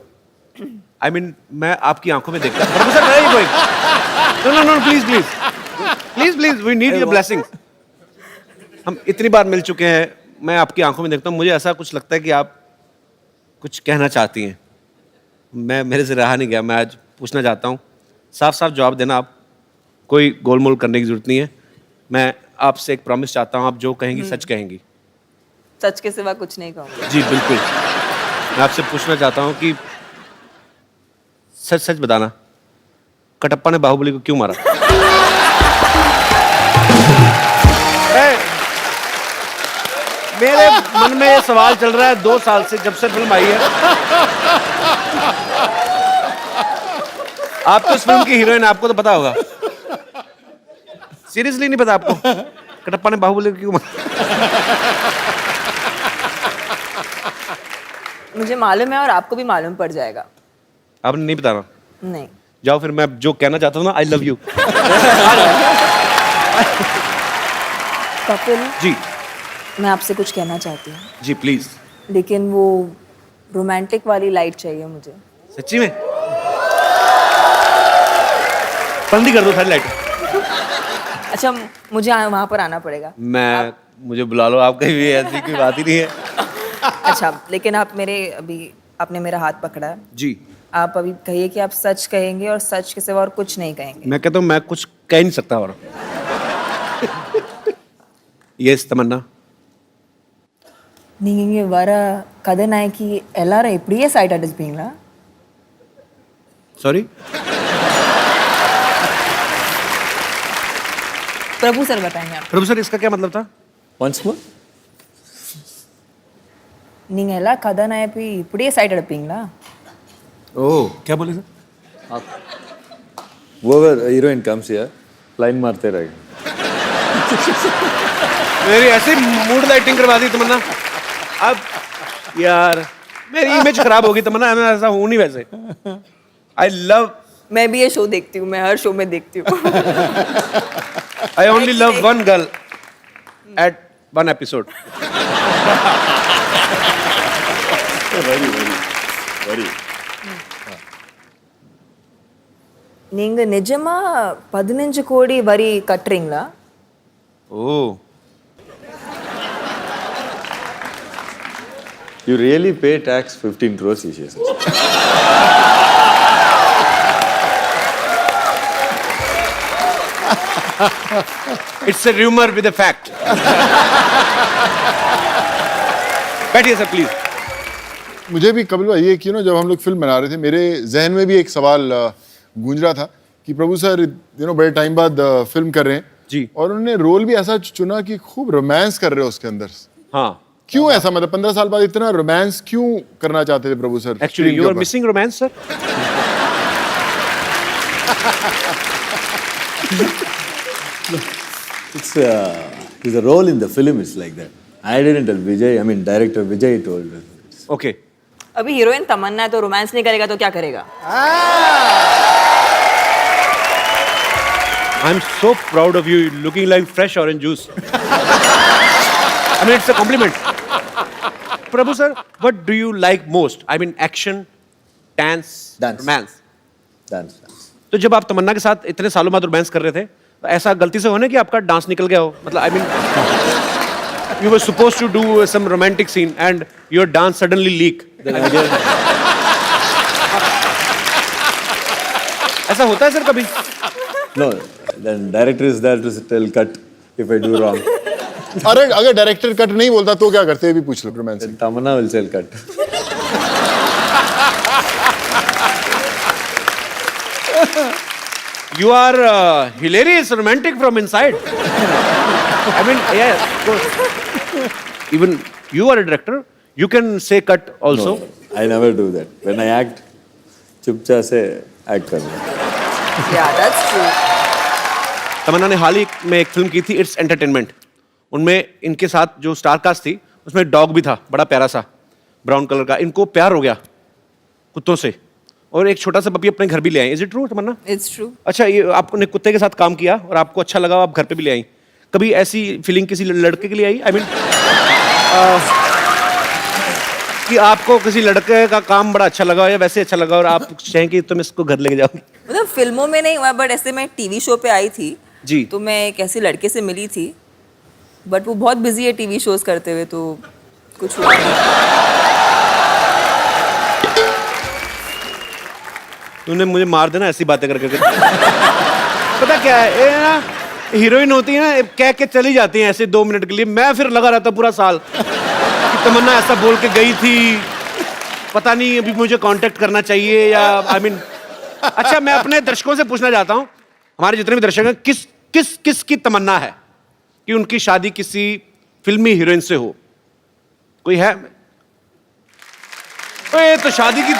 I mean, मैं आपकी आंखों में देखता हूँ। सर नहीं कोई। No no no, please please please please, we need your blessings. हम इतनी बार मिल चुके हैं, मैं आपकी आंखों में देखता हूँ, मुझे ऐसा कुछ लगता है कि आप कुछ कहना चाहती हैं। मैं, मेरे से रहा नहीं गया, मैं आज पूछना चाहता हूँ। साफ साफ जवाब देना, आप कोई गोलमोल करने की जरूरत नहीं है। मैं आपसे एक प्रॉमिस चाहता हूँ, आप जो कहेंगी सच कहेंगी। सच के सिवा कुछ नहीं कहूँगी। जी बिल्कुल। मैं आपसे पूछना चाहता हूँ कि सच सच बताना, कटप्पा ने बाहुबली को क्यों मारा? मेरे मन में ये सवाल चल रहा है 2 साल से, जब से फिल्म आई है। आप तो इस फिल्म की हीरोइन, आपको तो पता होगा। सीरियसली नहीं पता आपको कटप्पा ने बाहुबली को क्यों मारा? मुझे मालूम है और आपको भी मालूम पड़ जाएगा। आपने नहीं बताना? नहीं। जाओ फिर, मैं जो कहना चाहता हूँ ना, I love you. Kapil ji मैं आपसे कुछ कहना चाहती हूँ, जी प्लीज। लेकिन वो रोमांटिक वाली लाइट चाहिए मुझे। सच्ची में? बंद ही कर दो सारी लाइट। अच्छा, मुझे वहाँ पर आना पड़ेगा। मुझे बुला लो, आप कहीं भी, ऐसी कोई बात ही नहीं है। अच्छा, लेकिन आपने मेरा हाथ पकड़ा है। जी। आप अभी कहिए कि आप सच कहेंगे और सच के सिवा और कुछ नहीं कहेंगे। मैं कहता हूँ मैं कुछ कह नहीं सकता और। यस तमन्ना। நீங்க வர கதாநாயகி எல்லாரும் இப்படியே சைட் அடிச்சுப்பீங்களா? सॉरी? प्रभु सर बताएंगे आप। प्रभु सर, इसका क्या मतलब था? Once more? நீங்க எல்லா கதாநாயகி இப்படியே சைட் அடிப்பீங்களா? ओह, क्या बोले sir? Whoever heroine comes here, line मारते रहेगा। मेरी ऐसे मूड लाइटिंग करवा दी तमन्ना। अब यार मेरी इमेज खराब होगी तमन्ना, मैं ऐसा हूँ नहीं वैसे। आई लव, मैं भी ये शो देखती हूँ, मैं हर शो में देखती हूँ। I only love one girl at one episode. Very. நீங்க நிஜமா 15 கோடி வரி கட்டுறீங்களா? Oh, You really pay tax 15 crores each year. It's a rumour with a fact. बैठिए सर प्लीज। मुझे भी कपिल भाई, ये कि जब हम लोग फिल्म बना रहे थे, मेरे जहन में भी एक सवाल गूंज रहा था कि प्रभु सर बड़े टाइम बाद फिल्म कर रहे हैं जी, और उन्होंने रोल भी ऐसा चुना कि खूब रोमांस कर रहे हो उसके अंदर। हाँ, क्यों ऐसा, मतलब 15 साल बाद इतना रोमांस क्यों करना चाहते थे Prabhu sir? Actually you are missing romance sir. It's a role in the film. It's like that. I didn't tell Vijay. I mean, director Vijay told us. Okay. अभी हीरोइन तमन्ना है तो रोमांस नहीं करेगा तो क्या करेगा? I'm so proud of you. You're looking like fresh orange juice. I mean, it's a compliment. Prabhu sir, what do you like most? I mean, action, dance, Dance. romance. Dance. तो जब आप तमन्ना के साथ इतने सालों बाद रोमांस कर रहे थे, तो ऐसा गलती से होने कि आपका डांस निकल गया हो? मतलब I mean, you were supposed to do some romantic scene and your dance suddenly leak. ऐसा होता है सर कभी? No, then director is there to tell cut if I do wrong. अरे अगर डायरेक्टर कट नहीं बोलता तो क्या करते? भी पूछ लो romance. Then Tamanna will tell cut. You are hilarious, romantic from inside. I mean, yeah, of course. Even you are a director. You can say cut also. No, I never do that. When I act, चुपचाप से act करना. Yeah, that's true. तमन्ना ने हाल ही में एक film की थी it's entertainment. उनमें इनके साथ जो स्टार कास्ट थी उसमें एक डॉग भी था, बड़ा प्यारा सा ब्राउन कलर का. इनको प्यार हो गया कुत्तों से और एक छोटा सा पपी अपने घर भी ले आई. Is it true Tamannaah? It's true. अच्छा, ये आपने कुत्ते के साथ काम किया और आपको अच्छा लगा, आप घर पे भी ले आई. कभी ऐसी फीलिंग किसी लड़के के लिए आई? आई मीन कि आपको किसी लड़के का काम बड़ा अच्छा लगा या वैसे अच्छा लगा और आप चाहें कि तुम इसको घर लेके जाओ? मतलब फिल्मों में नहीं हुआ बट ऐसे मैं टीवी शो पे आई थी जी. तो मैं एक ऐसे लड़के से मिली थी बट वो बहुत बिजी है टीवी शोज करते हुए तो कुछ हुआ नहीं. तूने मुझे मार देना ऐसी बातें करके. पता क्या है, ये ना हीरोइन होती है ना, कह के चली जाती हैं ऐसे 2 मिनट के लिए. मैं फिर लगा रहता पूरा साल कि तमन्ना ऐसा बोल के गई थी, पता नहीं अभी मुझे कांटेक्ट करना चाहिए या आई मीन. अच्छा, मैं अपने दर्शकों से पूछना चाहता हूँ, हमारे जितने भी दर्शक हैं, किस की तमन्ना है कि उनकी शादी किसी फिल्मी हीरोइन से हो? कोई है? ये तो शादी की.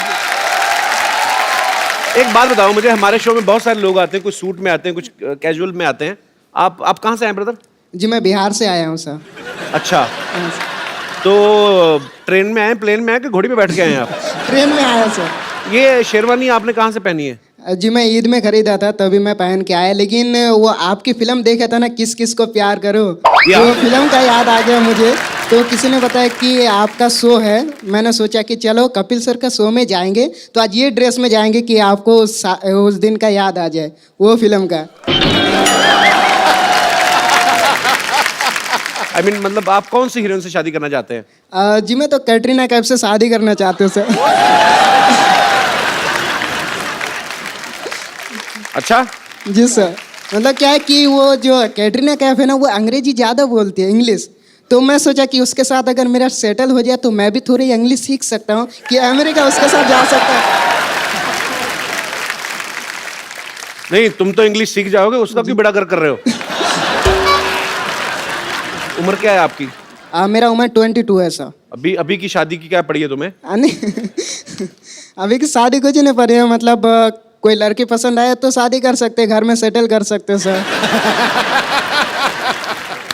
एक बात बताओ मुझे, हमारे शो में बहुत सारे लोग आते हैं, कुछ सूट में आते हैं, कुछ कैजुअल में आते हैं. आप कहाँ से आए ब्रदर? जी मैं बिहार से आया हूँ सर. अच्छा, तो ट्रेन में आए, प्लेन में आए कि घोड़ी पे बैठ के आए हैं आप? ट्रेन में आया सर. ये शेरवानी आपने कहाँ से पहनी है? जी मैं ईद में खरीदा था तभी मैं पहन के आया, लेकिन वो आपकी फिल्म देखा था ना, किस किस को प्यार करो, तो फिल्म का याद आ गया मुझे. तो किसी ने बताया कि आपका शो है, मैंने सोचा कि चलो कपिल सर का शो में जाएंगे तो आज ये ड्रेस में जाएंगे कि आपको उस दिन का याद आ जाए, वो फिल्म का. I mean, मतलब आप कौन सी हीरोइन से शादी करना चाहते हैं? जी मैं तो कैटरीना कैफ से शादी करना चाहते हूँ सर. अच्छा जी सर, मतलब क्या है कि वो जो कैटरीना कैफ है ना, वो अंग्रेजी ज़्यादा बोलती है, इंग्लिश. तो मैं सोचा कि उसके साथ अगर मेरा सेटल हो जाए तो मैं भी थोड़ी इंग्लिश सीख सकता हूँ कि अमेरिका उसके साथ जा सकता है. नहीं, तुम तो इंग्लिश सीख जाओगे, उसका क्यों बेड़ा कर रहे हो? उम्र क्या है आपकी? मेरा उम्र 22 है सर. अभी की शादी की क्या पड़ी है तुम्हें? नहीं अभी की शादी कुछ नहीं पड़ी है, मतलब कोई लड़की पसंद आए तो शादी कर सकते, घर में सेटल कर सकते सर.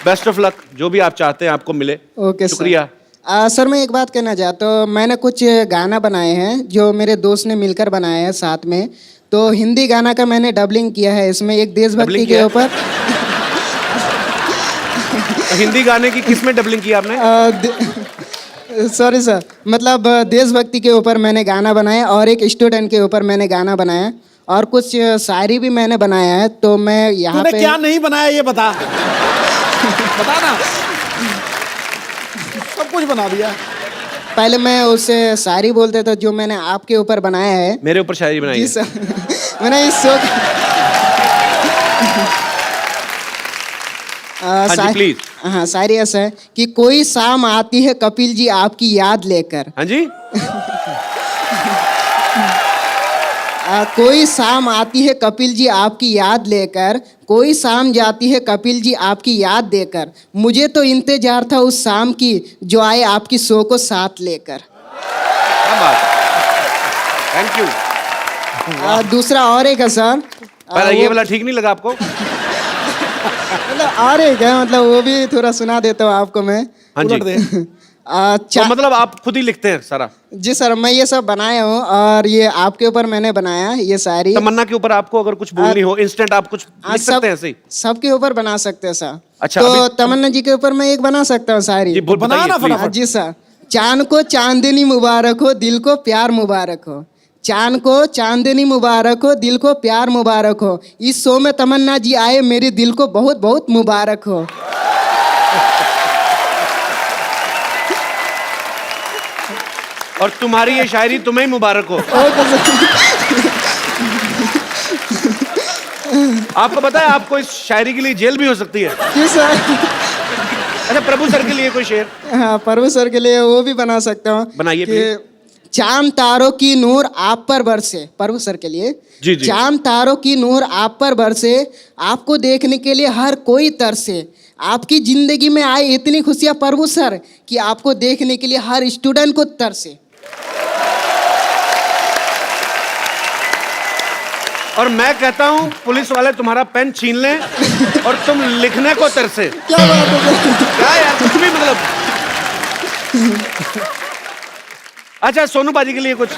बेस्ट ऑफ लक, जो भी आप चाहते हैं आपको मिले. ओके शुक्रिया. सर मैं एक बात कहना चाहता हूँ, मैंने कुछ गाना बनाए हैं जो मेरे दोस्त ने मिलकर बनाए हैं साथ में. तो हिंदी गाना का मैंने डबलिंग किया है, इसमें एक देशभक्ति के ऊपर. हिंदी गाने की किस में डबलिंग किया आपने? सॉरी सर, मतलब देशभक्ति के ऊपर मैंने गाना बनाया और एक स्टूडेंट के ऊपर मैंने गाना बनाया और कुछ शायरी भी मैंने बनाया है. तो मैं यहाँ पे क्या नहीं बनाया ये बता. बता ना. सब कुछ बना दिया. पहले मैं उससे शायरी बोलते था जो मैंने आपके ऊपर बनाया है. मेरे ऊपर शायरी बनाई? जी सर. मैंने इस शो प्लीज. हाँ, शायरी ऐसा है कि कोई शाम आती है कपिल जी आपकी याद लेकर. हाँ जी. कोई शाम आती है कपिल जी आपकी याद लेकर, कोई शाम जाती है कपिल जी आपकी याद देकर, मुझे तो इंतजार था उस शाम की जो आए आपकी शो को साथ लेकर। क्या बात, थैंक यू। दूसरा और एक है सर, पर ये वाला ठीक नहीं लगा आपको? मतलब और एक है, मतलब वो भी थोड़ा सुना देता हूँ आपको मैं। हाँ जी। तो मतलब आप खुद ही लिखते हैं सारा? जी सर, मैं ये सब बनाया हूँ और ये आपके ऊपर मैंने बनाया ये सारी। तमन्ना के ऊपर आपको अगर कुछ बोलनी हो इंस्टेंट आप कुछ लिख सकते हैं ऐसे ही? सबके ऊपर बना सकते हैं सर। अच्छा, तो तमन्ना जी के ऊपर मैं एक बना सकता हूँ सारी। बनाना फटाफट। जी सर। चांद को चांदनी मुबारक हो, दिल को प्यार मुबारक हो। चांद को चांदनी मुबारक हो, दिल को प्यार मुबारक हो। इस शो में तमन्ना जी आए, मेरे दिल को बहुत बहुत मुबारक हो। और तुम्हारी ये शायरी तुम्हें ही मुबारक हो। आपको पता है आपको इस शायरी के लिए जेल भी हो सकती है। जी सर। अच्छा, प्रभु सर के लिए कोई शेर? हाँ, प्रभु सर के लिए वो भी बना सकता हूँ। बनाइए कि चांद तारों की नूर आप पर बरसे, प्रभु सर के लिए। जी जी। चांद तारों की नूर आप पर बरसे, आपको देखने के लिए हर कोई तरसे। आपकी जिंदगी में आए इतनी खुशियां प्रभु सर कि आपको देखने के लिए हर स्टूडेंट को तरसे। और मैं कहता हूँ पुलिस वाले तुम्हारा पेन छीन लें और तुम लिखने को तरसे। क्या बात है? क्या यार, कुछ भी मतलब। अच्छा, सोनू बाजी के लिए कुछ?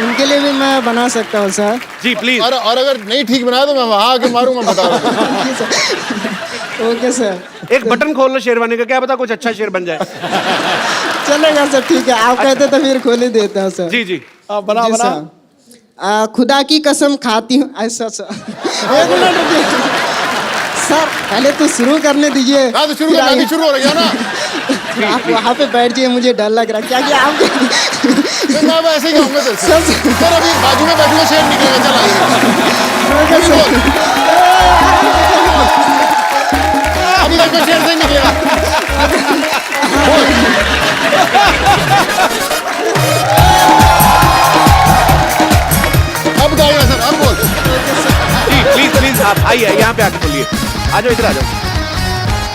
उनके लिए भी मैं बना सकता हूँ सर। Ji please. और अगर नहीं ठीक बनाया तो मैं वहां आके मारूंगा, बता रहा हूं। Okay sir. एक बटन खोल लो शेरवानी का, क्या पता कुछ अच्छा शेर बन जाए। चलेगा सर, ठीक है। आप कहते तो फिर खोल ही देता हूँ सर। जी जी। बना जी बना। सर। खुदा की कसम खाती हूँ ऐसा सर। एक मिनट रुकिए सर, पहले तो शुरू करने दीजिए। हाँ, तो शुरू कर, मैं भी शुरू हो रहा ना। आप वहाँ पे बैठ जाइए, मुझे डर लग रहा है। क्या क्या आप मैं ऐसे ही कहूँगा सर, अभी बाजू में बैठूंगा, शेर निकलेगा। चल अभी तक शेर से ही निकलेगा। अब गाएगा सर, अब बोल। जी प्लीज प्लीज, आप आइए यहाँ पे आके बोलिए। आ जाओ, इधर आ जाओ,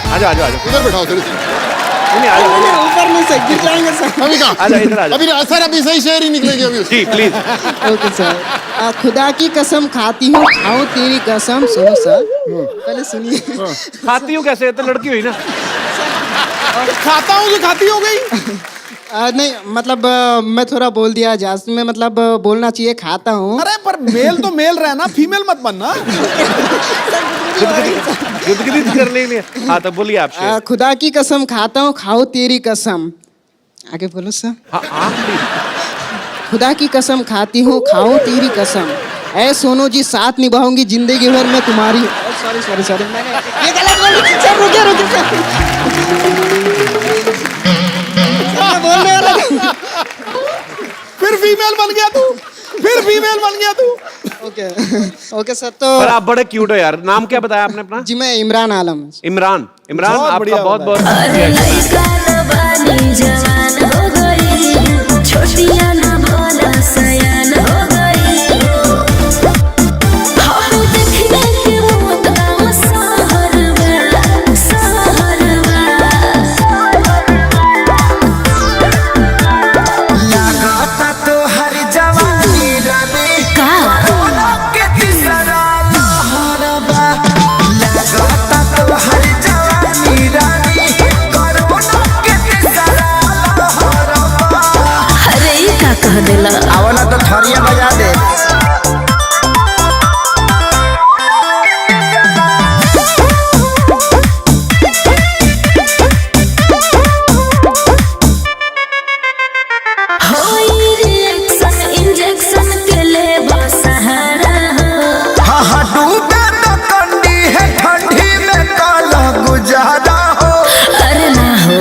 आ जाओ, आ जाओ, आ जाओ। इधर बैठाओ थोड़ी। नहीं, आ जाओ। ऊपर नहीं से गिर जाएंगे सर। अभी कहाँ? आ जाओ, इधर आ जाओ। अभी सर, अभी सही शेर ही निकलेगी अभी। जी प्लीज। Okay sir. खुदा की कसम खाती हूँ, खाओ तेरी कसम। सुनो सर, पहले सुनिए। खाती हूँ कैसे? तो लड़की हुई ना। खाता हूँ तो खाती हो गई। नहीं मतलब मैं थोड़ा बोल दिया जास्त में, मतलब बोलना चाहिए खाता हूँ। अरे पर मेल तो मेल रहना, फीमेल मत बनना। गुदगुदी कर लेंगे। हाँ, तो बोलिए आप शेर। खुदा की कसम खाता हूँ, खाओ तेरी कसम। आगे बोलो सर। हाँ, आप please। खुदा की कसम खाती हूँ, खाओ तेरी कसम। ऐ सोनू जी, साथ निभाऊंगी जिंदगी भर मैं तुम्हारी। सॉरी सॉरी सॉरी, मैंने ये गलत बोल दी सर। रुकिए रुकिए सर, बोलने वाला था। फिर फीमेल बन गया तू, फिर फीमेल बन गया तू। Okay okay sir. तो पर आप बड़े क्यूट हो यार। नाम क्या बताया आपने अपना? जी, मैं इमरान आलम। इमरान। इमरान, बहुत आपका बढ़िया बहुत बहुत अरे लइका न बानी जवान हो गई, छोटिया न भोला सयान हो गई। हम देखने के मौत का सहरवा, सहरवा। लागता तो हर जवानी रानी का के तीसरा लहरबा। लागता तो हर जवानी रानी कोरोना के तीसरा लहरबा। अरे ई का कह देला? आवला तो थरिया बजा दे। होई रिएक्शन इंजेक्शन के ले सहारा हो। हाँ हाँ, डूबे तो कंडी है ठंडी में काला गुजारा हो। अरे ना हो।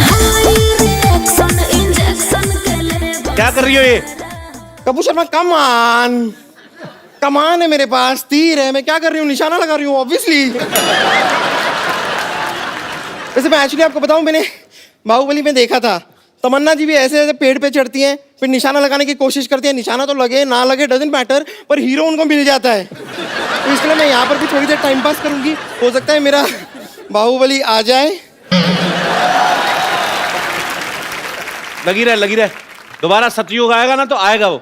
होई रिएक्शन इंजेक्शन के ले क्या कर रही हो ये? कपूर शर्मा, कमान कमान है मेरे पास, तीर है। मैं क्या कर रही हूँ? निशाना लगा रही हूँ ऑब्वियसली। वैसे मैं एक्चुअली आपको बताऊं, मैंने बाहुबली में देखा था तमन्ना जी भी ऐसे ऐसे पेड़ पे चढ़ती हैं, फिर निशाना लगाने की कोशिश करती हैं, निशाना तो लगे ना लगे डजंट मैटर, पर हीरो उनको मिल जाता है। तो इसलिए मैं यहाँ पर भी थोड़ी देर टाइम पास करूंगी, हो सकता है मेरा बाहुबली आ जाए। लगी रहे, दोबारा सतयुग आएगा ना तो आएगा वो।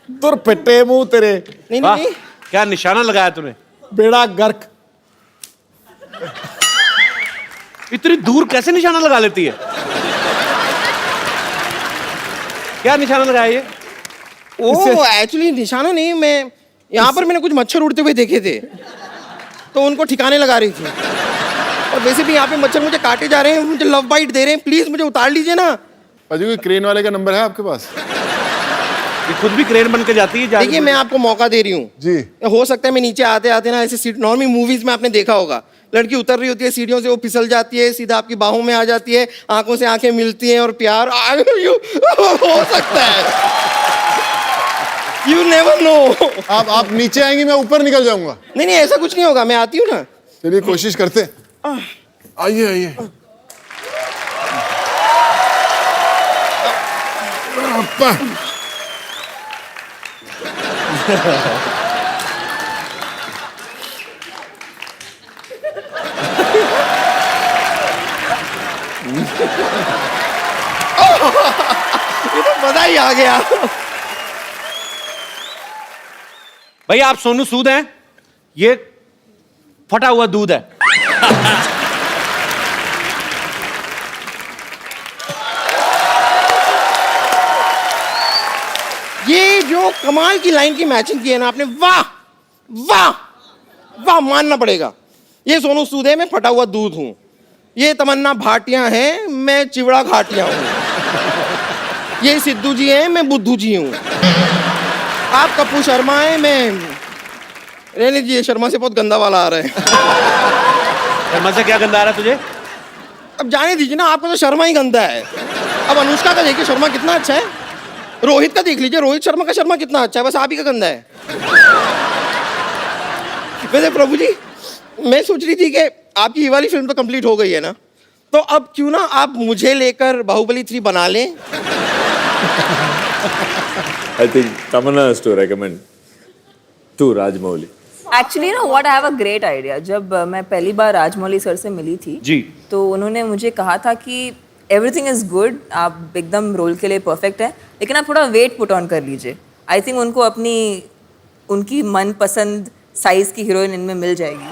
तुर पिट्टे मुंह तेरे। नहीं वाह, नहीं क्या निशाना लगाया तूने? बेड़ा गर्क। इतनी दूर कैसे निशाना लगा लेती है? क्या निशाना लगाया ये? ओ एक्चुअली निशाना नहीं, मैं यहाँ पर मैंने कुछ मच्छर उड़ते हुए देखे थे, तो उनको ठिकाने लगा रही थी। और वैसे भी यहाँ पे मच्छर मुझे काटे जा रहे हैं, मुझे लव बाइट दे रहे हैं, प्लीज मुझे उतार लीजिए ना। पाजी कोई क्रेन वाले का नंबर है आपके पास? ये खुद भी क्रेन बन के जाती है। देखिए मैं आपको मौका दे रही हूँ जी। हो सकता है मैं नीचे आते आते ना, ऐसे नॉर्मल मूवीज में आपने देखा होगा, लड़की उतर रही होती है सीढ़ियों से, वो फिसल जाती है, सीधा आपकी बाहों में आ जाती है, आंखों से आंखें मिलती हैं और प्यार हो सकता है। You never know. आप नीचे आएंगी, मैं ऊपर निकल जाऊंगा। नहीं नहीं ऐसा कुछ नहीं होगा, मैं आती हूँ ना। चलिए कोशिश करते हैं। आइए आइए। अप्पा। ये तो मजा ही आ गया। भाई आप सोनू सूद हैं, ये फटा हुआ दूध है। ये जो कमाल की लाइन की मैचिंग की है ना आपने, वाह वाह वाह, मानना पड़ेगा। ये सोनू सूद है, मैं फटा हुआ दूध हूं। ये तमन्ना भाटिया है, मैं चिवड़ा घाटिया हूं। ये सिद्धू जी हैं, मैं बुद्धू जी हूं। आप कप्पू शर्मा हैं, मैं रहने दीजिए, शर्मा से बहुत गंदा वाला आ रहा है। शर्मा से क्या गंदा आ रहा है तुझे? अब जाने दीजिए ना, आपको तो शर्मा ही गंदा है। अब अनुष्का का देखिए शर्मा कितना अच्छा है, रोहित का देख लीजिए, रोहित शर्मा का शर्मा कितना अच्छा है, बस आप ही का गंदा है। वैसे प्रभु जी, मैं सोच रही थी कि आपकी ये वाली फिल्म तो कंप्लीट हो गई है ना, तो अब क्यों ना आप मुझे लेकर बाहुबली 3 बना लें। I think Tamanna has to recommend to Rajmouli. Actually, no, what I have a great idea. जब मैं पहली बार राजमौली सर से मिली थी जी, तो उन्होंने मुझे कहा था कि एवरीथिंग इज गुड, आप एकदम रोल के लिए परफेक्ट है, लेकिन आप थोड़ा वेट पुट ऑन कर लीजिए। आई थिंक उनको उनकी मनपसंद साइज की हीरोइन इनमें मिल जाएगी।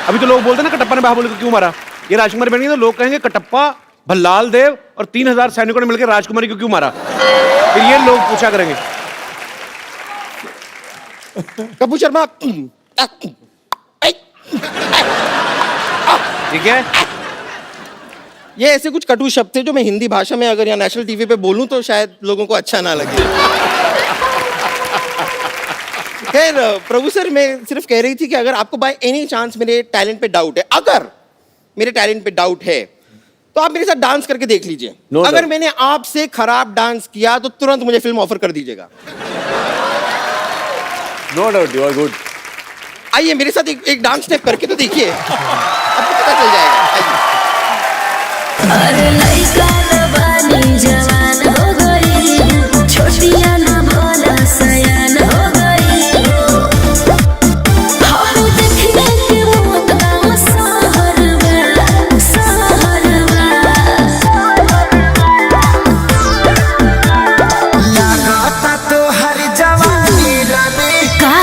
अभी तो लोग बोलते हैं ना कटप्पा ने बाहुबली को क्यों मारा, ये राजकुमारी बन गई तो लोग कहेंगे कटप्पा, भल्लाल देव और 3000 सैनिकों ने मिलकर राजकुमारी को क्यों मारा, फिर ये लोग पूछा करेंगे। कपूर शर्मा, ठीक है, ये ऐसे कुछ कटु शब्द थे जो मैं हिंदी भाषा में अगर यहाँ नेशनल टीवी पे बोलूं तो शायद लोगों को अच्छा ना लगे। खैर प्रभु सर, मैं सिर्फ कह रही थी कि अगर आपको बाय एनी चांस मेरे टैलेंट पे डाउट है, अगर मेरे टैलेंट पे डाउट है, तो आप मेरे साथ डांस करके देख लीजिए। अगर मैंने आपसे खराब डांस किया तो तुरंत मुझे फिल्म ऑफर कर दीजिएगा। No doubt, you are good. आइए मेरे साथ एक डांस स्टेप करके तो देखिए, आपको पता चल जाएगा। अरे लइका लबानी जवान हो गई, छोटिया ना भोला सयान हो गई। हाउ देखने के मौत का सहरवा, सहरवा। लगाता तो हर जवानी रानी का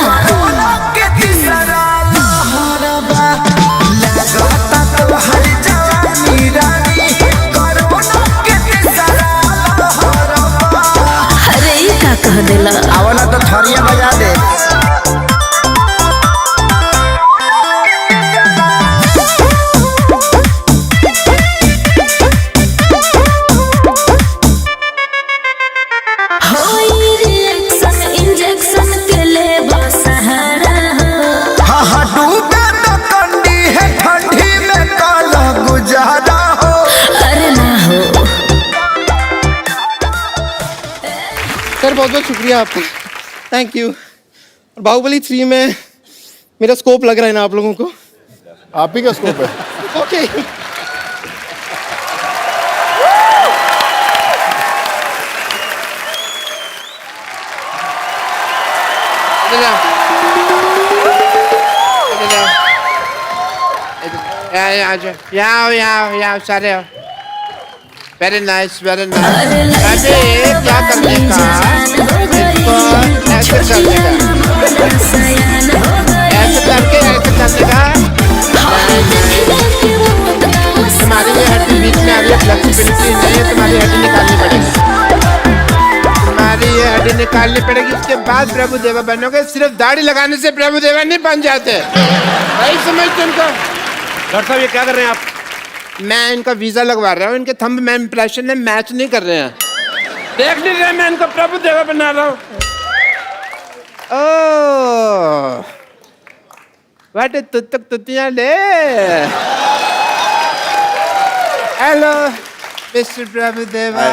के तीसरा लहरबा। लगाता तो हर जवानी रानी कोरोना के तीसरा लहरबा। बहुत बहुत शुक्रिया आपका, थैंक यू। और बाहुबली 3 में मेरा स्कोप लग रहा है ना आप लोगों को? आप ही का स्कोप है। ओके। यहाँ सारे वेरी नाइस वेरी नाइस। अरे क्या करने का, इसको ऐसे करने का, ऐसे करके ऐसे करने का। तुम्हारी ये हड्डी बीच में आ रही है, फ्लेक्सिबिलिटी नहीं है, तुम्हारी हड्डी निकालनी पड़ेगी, तुम्हारी ये हड्डी निकालनी पड़ेगी। उसके बाद प्रभु देवा बनोगे। सिर्फ दाढ़ी लगाने से प्रभु देवा नहीं बन जाते भाई, समझते उनको। डॉक्टर साहब ये क्या कर रहे हैं आप? मैं इनका वीजा लगवा रहा हूँ, इनके थंब में इंप्रेशन में मैच नहीं कर रहे हैं। देख नहीं रहे मैं इनको प्रभु देवा बना रहा हूँ। ओह वाटे तुतक तुतियां ले। हेलो मिस्टर प्रभु देवा।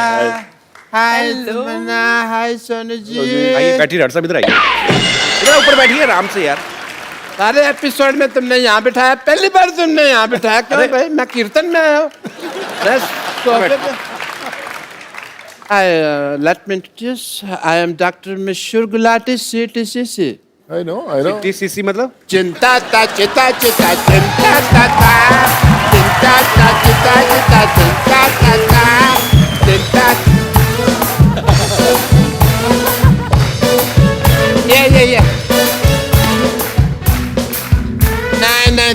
हाय तमन्ना, हाय सोनू जी। आइए बैठिए डॉक्टर साहब, इधर आइए, इधर ऊपर बैठिए आराम से यार। सारे एपिसोड में तुमने यहाँ बिठाया, पहली बार तुमने यहाँ बिठाया क्यों भाई? मैं कीर्तन में आया हूँ। Let me introduce. I am Dr. Mishur Gulati, CTCC. I know. TCC मतलब? चिंता ता चिता चिता चिंता ता ता चिंता ता चिता चिता चिंता ता ता चिंता। ये नहीं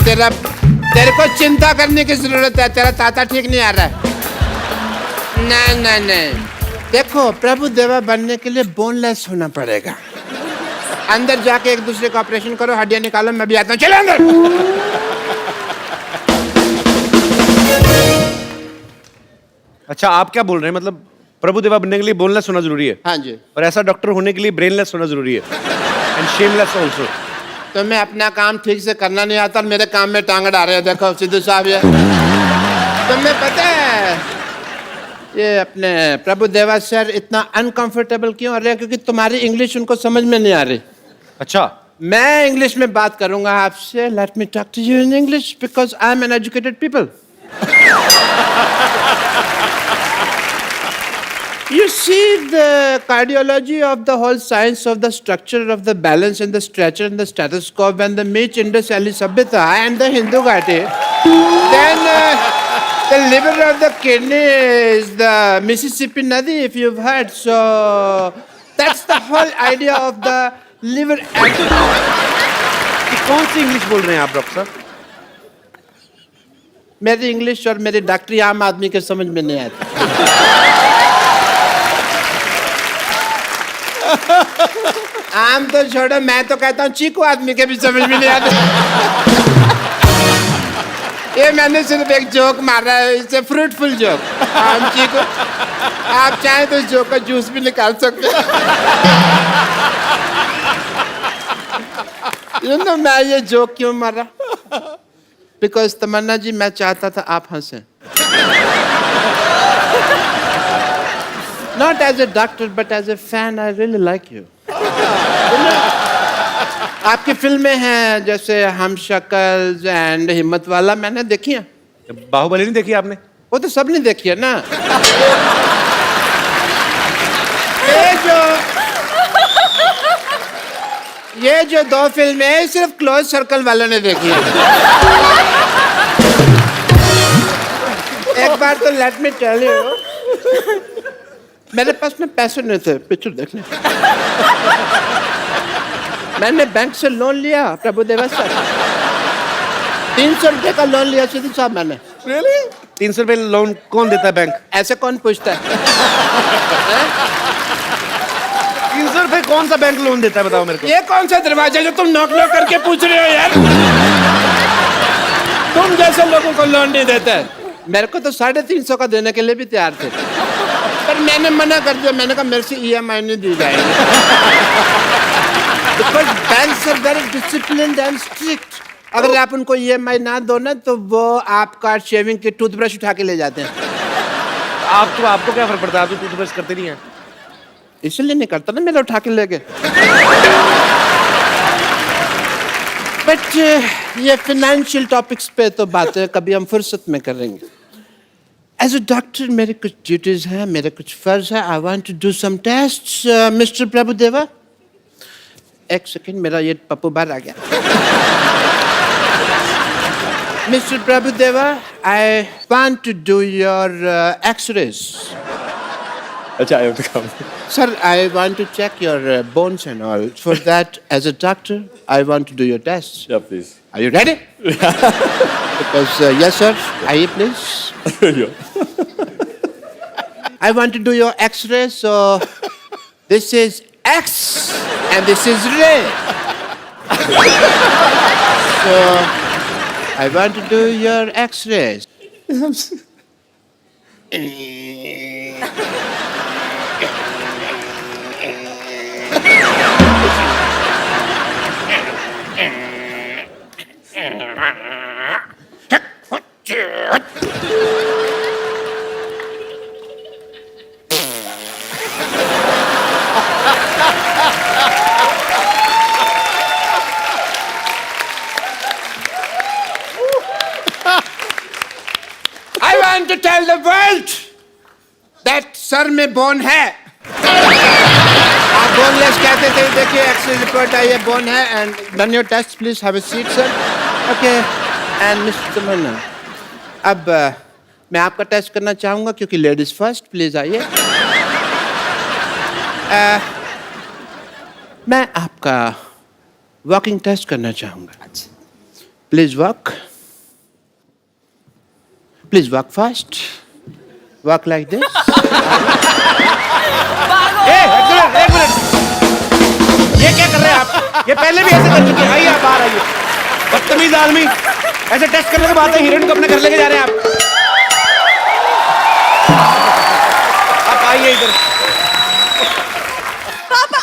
तेरे को चिंता करने की जरूरत है, तेरा ताता ठीक नहीं आ रहा है। नहीं देखो, प्रभु देवा बनने के लिए बोनलेस होना पड़ेगा। अंदर जाके एक दूसरे का ऑपरेशन करो, हड्डियां निकालो, मैं भी आता हूँ, चलो अंदर। अच्छा आप क्या बोल रहे हैं, मतलब प्रभु देवा बनने के लिए बोनलेस होना जरूरी है? हाँ जी। और ऐसा डॉक्टर होने के लिए ब्रेनलेस होना जरूरी है, एंड शेमलेस ऑल्सो। तो मैं अपना काम ठीक से करना नहीं आता और मेरे काम में टांग डाल रहे हैं। देखो सिद्धू साहब, ये तुम्हें पता है ये अपने प्रभु देवा सर इतना अनकंफर्टेबल क्यों हो रहे हैं? क्योंकि तुम्हारी इंग्लिश उनको समझ में नहीं आ रही। अच्छा मैं इंग्लिश में बात करूंगा आपसे। Let me talk to you in English because I am an educated people. You see the cardiology of the whole science of the structure of the balance and the stretcher and the stethoscope and the Meech Indus Valley Sabhyata and the Hindu Ghati. Then the liver of the kidney is the Mississippi Nadi, if you've heard. So that's the whole idea of the liver. कौन सी English बोल रहे हैं आप doctor साहब? मेरी English और मेरी डॉक्टरी आम आदमी के समझ में नहीं आती। आम तो छोड़ो, मैं तो कहता हूँ चीकू आदमी के भी समझ में नहीं आते। ये मैंने सिर्फ एक जोक मारा है, इससे फ्रूटफुल जोक। आम चीकू, आप चाहें तो इस जोक का जूस भी निकाल सकते हैं। मैं ये जोक क्यों मारा? बिकॉज तमन्ना जी, मैं चाहता था आप हंसें। Not as a doctor, but as a fan, I really like you. आपकी फिल्में हैं जैसे हम शक्ल एंड हिम्मत वाला, मैंने देखी है। बाहुबली नहीं देखी आपने? वो तो सब नहीं देखी है ना। ये जो दो फिल्में हैं सिर्फ क्लोज सर्कल वालों ने देखी है। एक बार तो लेट मी टेल यू, मेरे पास में पैसे नहीं थे पिक्चर देखने। मैंने बैंक से लोन लिया प्रभु देवा सर, 300 रुपए का लोन लिया सिद्धू साहब मैंने। Really? 300 रुपए लोन कौन देता है बैंक? ऐसे कौन पूछता है? 300 रुपए कौन सा बैंक लोन देता है बताओ मेरे को? ये कौन सा दरवाजा जो तुम नॉक नॉक करके पूछ रहे हो यार? तुम जैसे लोगों को लोन नहीं देता है। मेरे को तो 350 का देने के लिए भी तैयार थे, पर मैंने मना कर दिया। मैंने कहा मेरे से EMI नहीं दी जाएगी। Because banks are very disciplined and strict. अगर आप उनको EMI ना दो ना तो वो आपका शेविंग की टूथब्रश उठा के ले जाते हैं। आपको क्या फर्क पड़ता है? आप तो टूथब्रश करते नहीं हैं। इसलिए नहीं करता ना, मेरा उठा के ले गए। बट ये फाइनेंशियल टॉपिक्स पे तो बातें कभी हम फुर्सत में करेंगे। एज अ डॉक्टर मेरे कुछ ड्यूटीज हैं, मेरे कुछ फर्ज है। I want to do some tests. Mister Prabhudeva, एक सेकंड, मेरा ये पप्पू बाहर आ गया। Mr. Prabhudeva, I want to do your X-rays. Acha, I have to come. Sir, I want to check your bones and all. For that, as a doctor, I want to do your tests. Yeah, please. Are you ready? Because, yes, sir. Aye, please. I want to do your X-ray, so this is X and this is ray. So, I want to do your X-rays. I want to tell the world that sir में bone है। आप boneless कहते थे, देखिए x ray report आई है, bone है। And done your test, please have a seat sir. Okay, and mister Tamannaah, अब मैं आपका टेस्ट करना चाहूँगा क्योंकि लेडीज फर्स्ट। प्लीज आइए। मैं आपका वॉकिंग टेस्ट करना चाहूँगा। Please walk. Please walk fast. Walk like this. एक मिनट। ये क्या कर रहे हैं आप? ये पहले भी ऐसे कर चुके हैं। आइए आप बाहर आइए। बदतमीज आदमी, ऐसे टेस्ट करने के बाद हीरोइन को अपने घर लेके जा रहे हैं आप आइए इधर। पापा,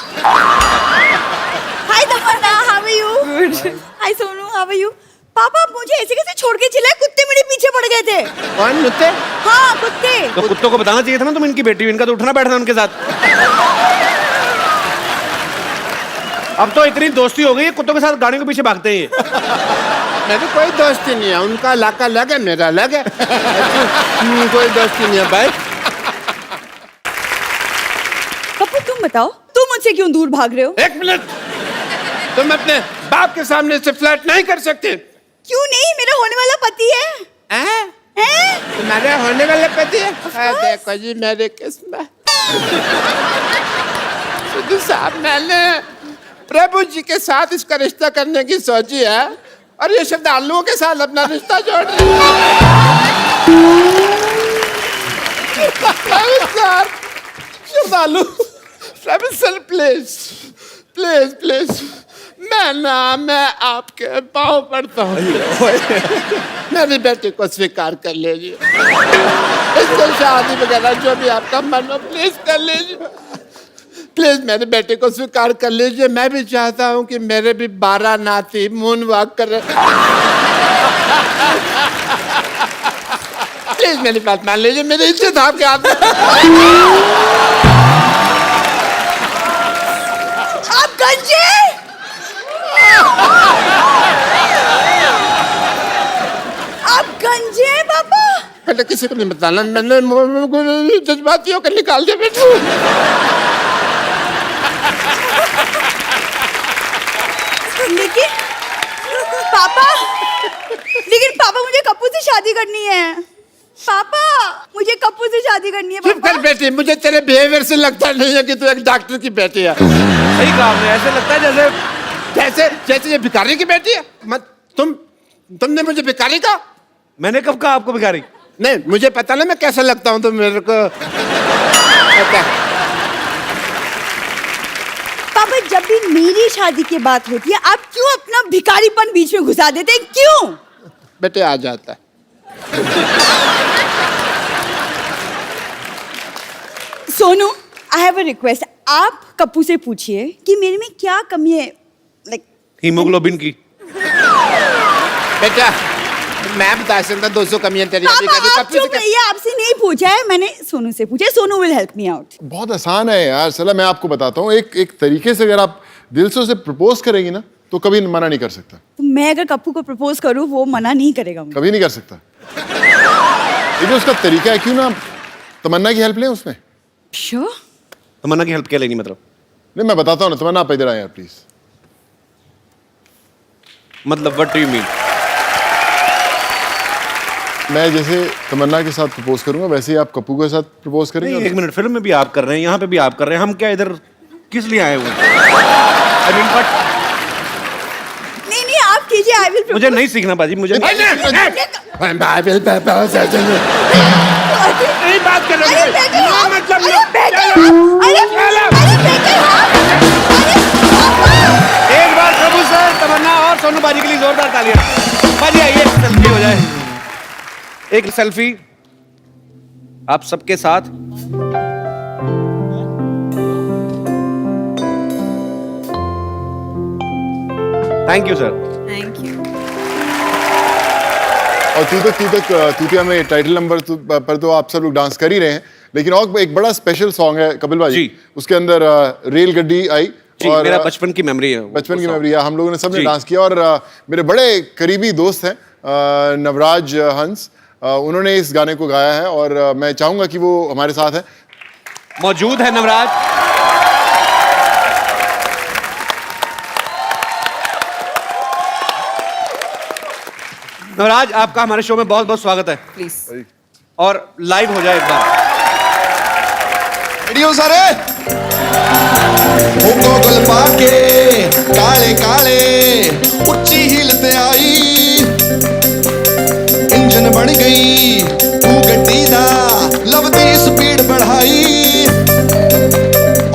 hi Tamannaah, how are you? Good. Hi Sonu, how are you? पापा, आप मुझे ऐसे कैसे छोड़ के चले? कुत्ते मेरे पीछे पड़ गए थे। कौन कुत्ते? हाँ, कुत्ते। तो कुत्तों को बताना चाहिए था ना, तुम इनकी बेटी हो, इनका तो उठना बैठना उनके साथ। अब तो इतनी दोस्ती हो गई है, कुत्तों के साथ गाड़ियों के पीछे भागते हैं। मेरी कोई दोस्ती नहीं है, उनका इलाका अलग है, मेरा अलग है। कोई दोस्ती नहीं है भाई। पप्पू, तुम बताओ, तुम मुझसे क्यों दूर भाग रहे हो? एक मिनट, तुम अपने बाप के सामने से फ्लर्ट नहीं कर सकते। क्यों नहीं? मेरा होने वाला पति है। हैं? तुम्हारे होने वाले पति है? देखो जी, मेरी किस्मत। सिद्धू साहब, मैंने प्रभु जी के साथ इसका रिश्ता करने की सोची है, और ये श्रद्धालुओं के साथ अपना रिश्ता जोड़ रही है। श्रद्धालु, सर प्लीज प्लीज प्लीज, मैं आपके पाँव पड़ता हूँ। मेरी बेटी को स्वीकार कर लीजिए। इससे शादी वगैरह जो भी आपका मन हो, प्लीज कर लीजिए। प्लीज मेरी बेटी को स्वीकार कर लीजिए। मैं भी चाहता हूँ कि मेरे भी 12 नाती मून वॉक कर रहे। प्लीज मेरी बात मान लीजिए, मेरी इज्जत आपके हाथ में। आप गंजे, आप गंजे हैं पापा। बेटा, किसी को नहीं बताना, मैंने जज्बाती होकर निकाल दिया बेटा। लेकिन पापा, मुझे कप्पू से शादी करनी है। पापा, मुझे कप्पू से शादी करनी है। चुप कर बेटी, मुझे तेरे बिहेवियर से लगता नहीं है कि तू एक डॉक्टर की बेटी है। सही कहा आपने, ऐसे लगता है जैसे जैसे जैसे ये भिखारी की बेटी है। मत तुमने मुझे भिखारी कहा? मैंने कब कहा आपको भिखारी? नहीं, मुझे पता ना मैं कैसा लगता हूँ, तो मेरे को पता। पापा, जब भी मेरी शादी की बात होती है, आप क्यों अपना भिखारीपन बीच में घुसा देते हैं? क्यों? बेटे, आ जाता है। Sonu, I have a request. आप कप्पू से पूछिए कि मेरे में क्या कमी है, लाइक हीमोग्लोबिन की। बेटा, मैं बता सकता 200 कमियां तेरी अभी पापा कभी आप कभी चुप रहिए, आपसे नहीं पूछा है मैंने, सोनू से पूछा है, Sonu will help me out. बहुत आसान है यार, चला मैं आपको बताता हूँ। एक तरीके से अगर आप दिल से उसे प्रपोज करेंगी ना तो कभी मना नहीं कर सकता। तो मैं अगर कप्पू को प्रपोज करूं वो मना नहीं करेगा मुझे। कभी नहीं कर सकता। ये जो उसका तरीका है, क्यों ना तमन्ना की हेल्प लें उसमें। श्योर। तमन्ना की हेल्प क्या लेनी मतलब? नहीं मैं बताता हूँ ना, तमन्ना आप इधर आए यार प्लीज। मतलब व्हाट डू यू मीन? मैं जैसे तमन्ना के साथ प्रपोज करूंगा वैसे ही आप कप्पू के साथ प्रपोज करेंगे। नहीं, एक मिनट, फिल्म में भी आप कर रहे हैं, यहाँ पे भी आप कर रहे हैं, हम क्या इधर किस लिए आए हुए हैं? I mean, but नहीं आप कीजिए, आई विल। मुझे नहीं सीखना बाजी, मुझे नहीं बात कर रहे हैं मतलब एक बार प्रभु सर, तमन्ना और सोनू बाजी के लिए जोरदार तालियां। बाजी आइए, सेल्फी हो जाए। एक सेल्फी आप सबके साथ। Thank you sir. Thank you. और तूतिया में टाइटल नंबर पर तो आप सब लोग डांस कर ही रहे हैं, लेकिन और एक बड़ा स्पेशल सॉन्ग है कपिल भाई जी। उसके अंदर रेल गड्डी आई और मेरा बचपन की मेमोरी है। बचपन की मेमोरी है, हम लोगों ने सबने जी। डांस किया। और मेरे बड़े करीबी दोस्त हैं नवराज हंस, उन्होंने इस गाने को गाया है और मैं चाहूंगा कि वो हमारे साथ है। मौजूद है नवराज। नवराज, आपका हमारे शो में बहुत बहुत स्वागत है। प्लीज। और लाइव हो जाए एक बार। वीडियो सारे गोगल पाके काले काले उच्ची हिलते आई इंजन बन गई तू गड्डी दा लवदी स्पीड बढ़ाई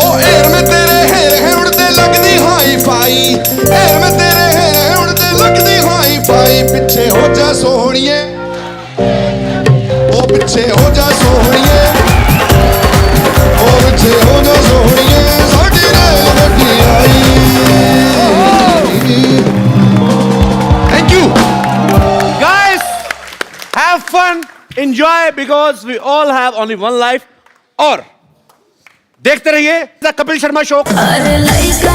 ओ एयर में तेरे हेर है उड़ते लगदी हाई फाई एयर में तेरे हेर है उड़ते लगदी हाई फाई पीछे हो जा सोहणिए ओ पीछे हो जा सोहणिए Thank you. Guys, have fun, enjoy because we all have only one life. और देखते रहिए द कपिल शर्मा शो। अरे लइका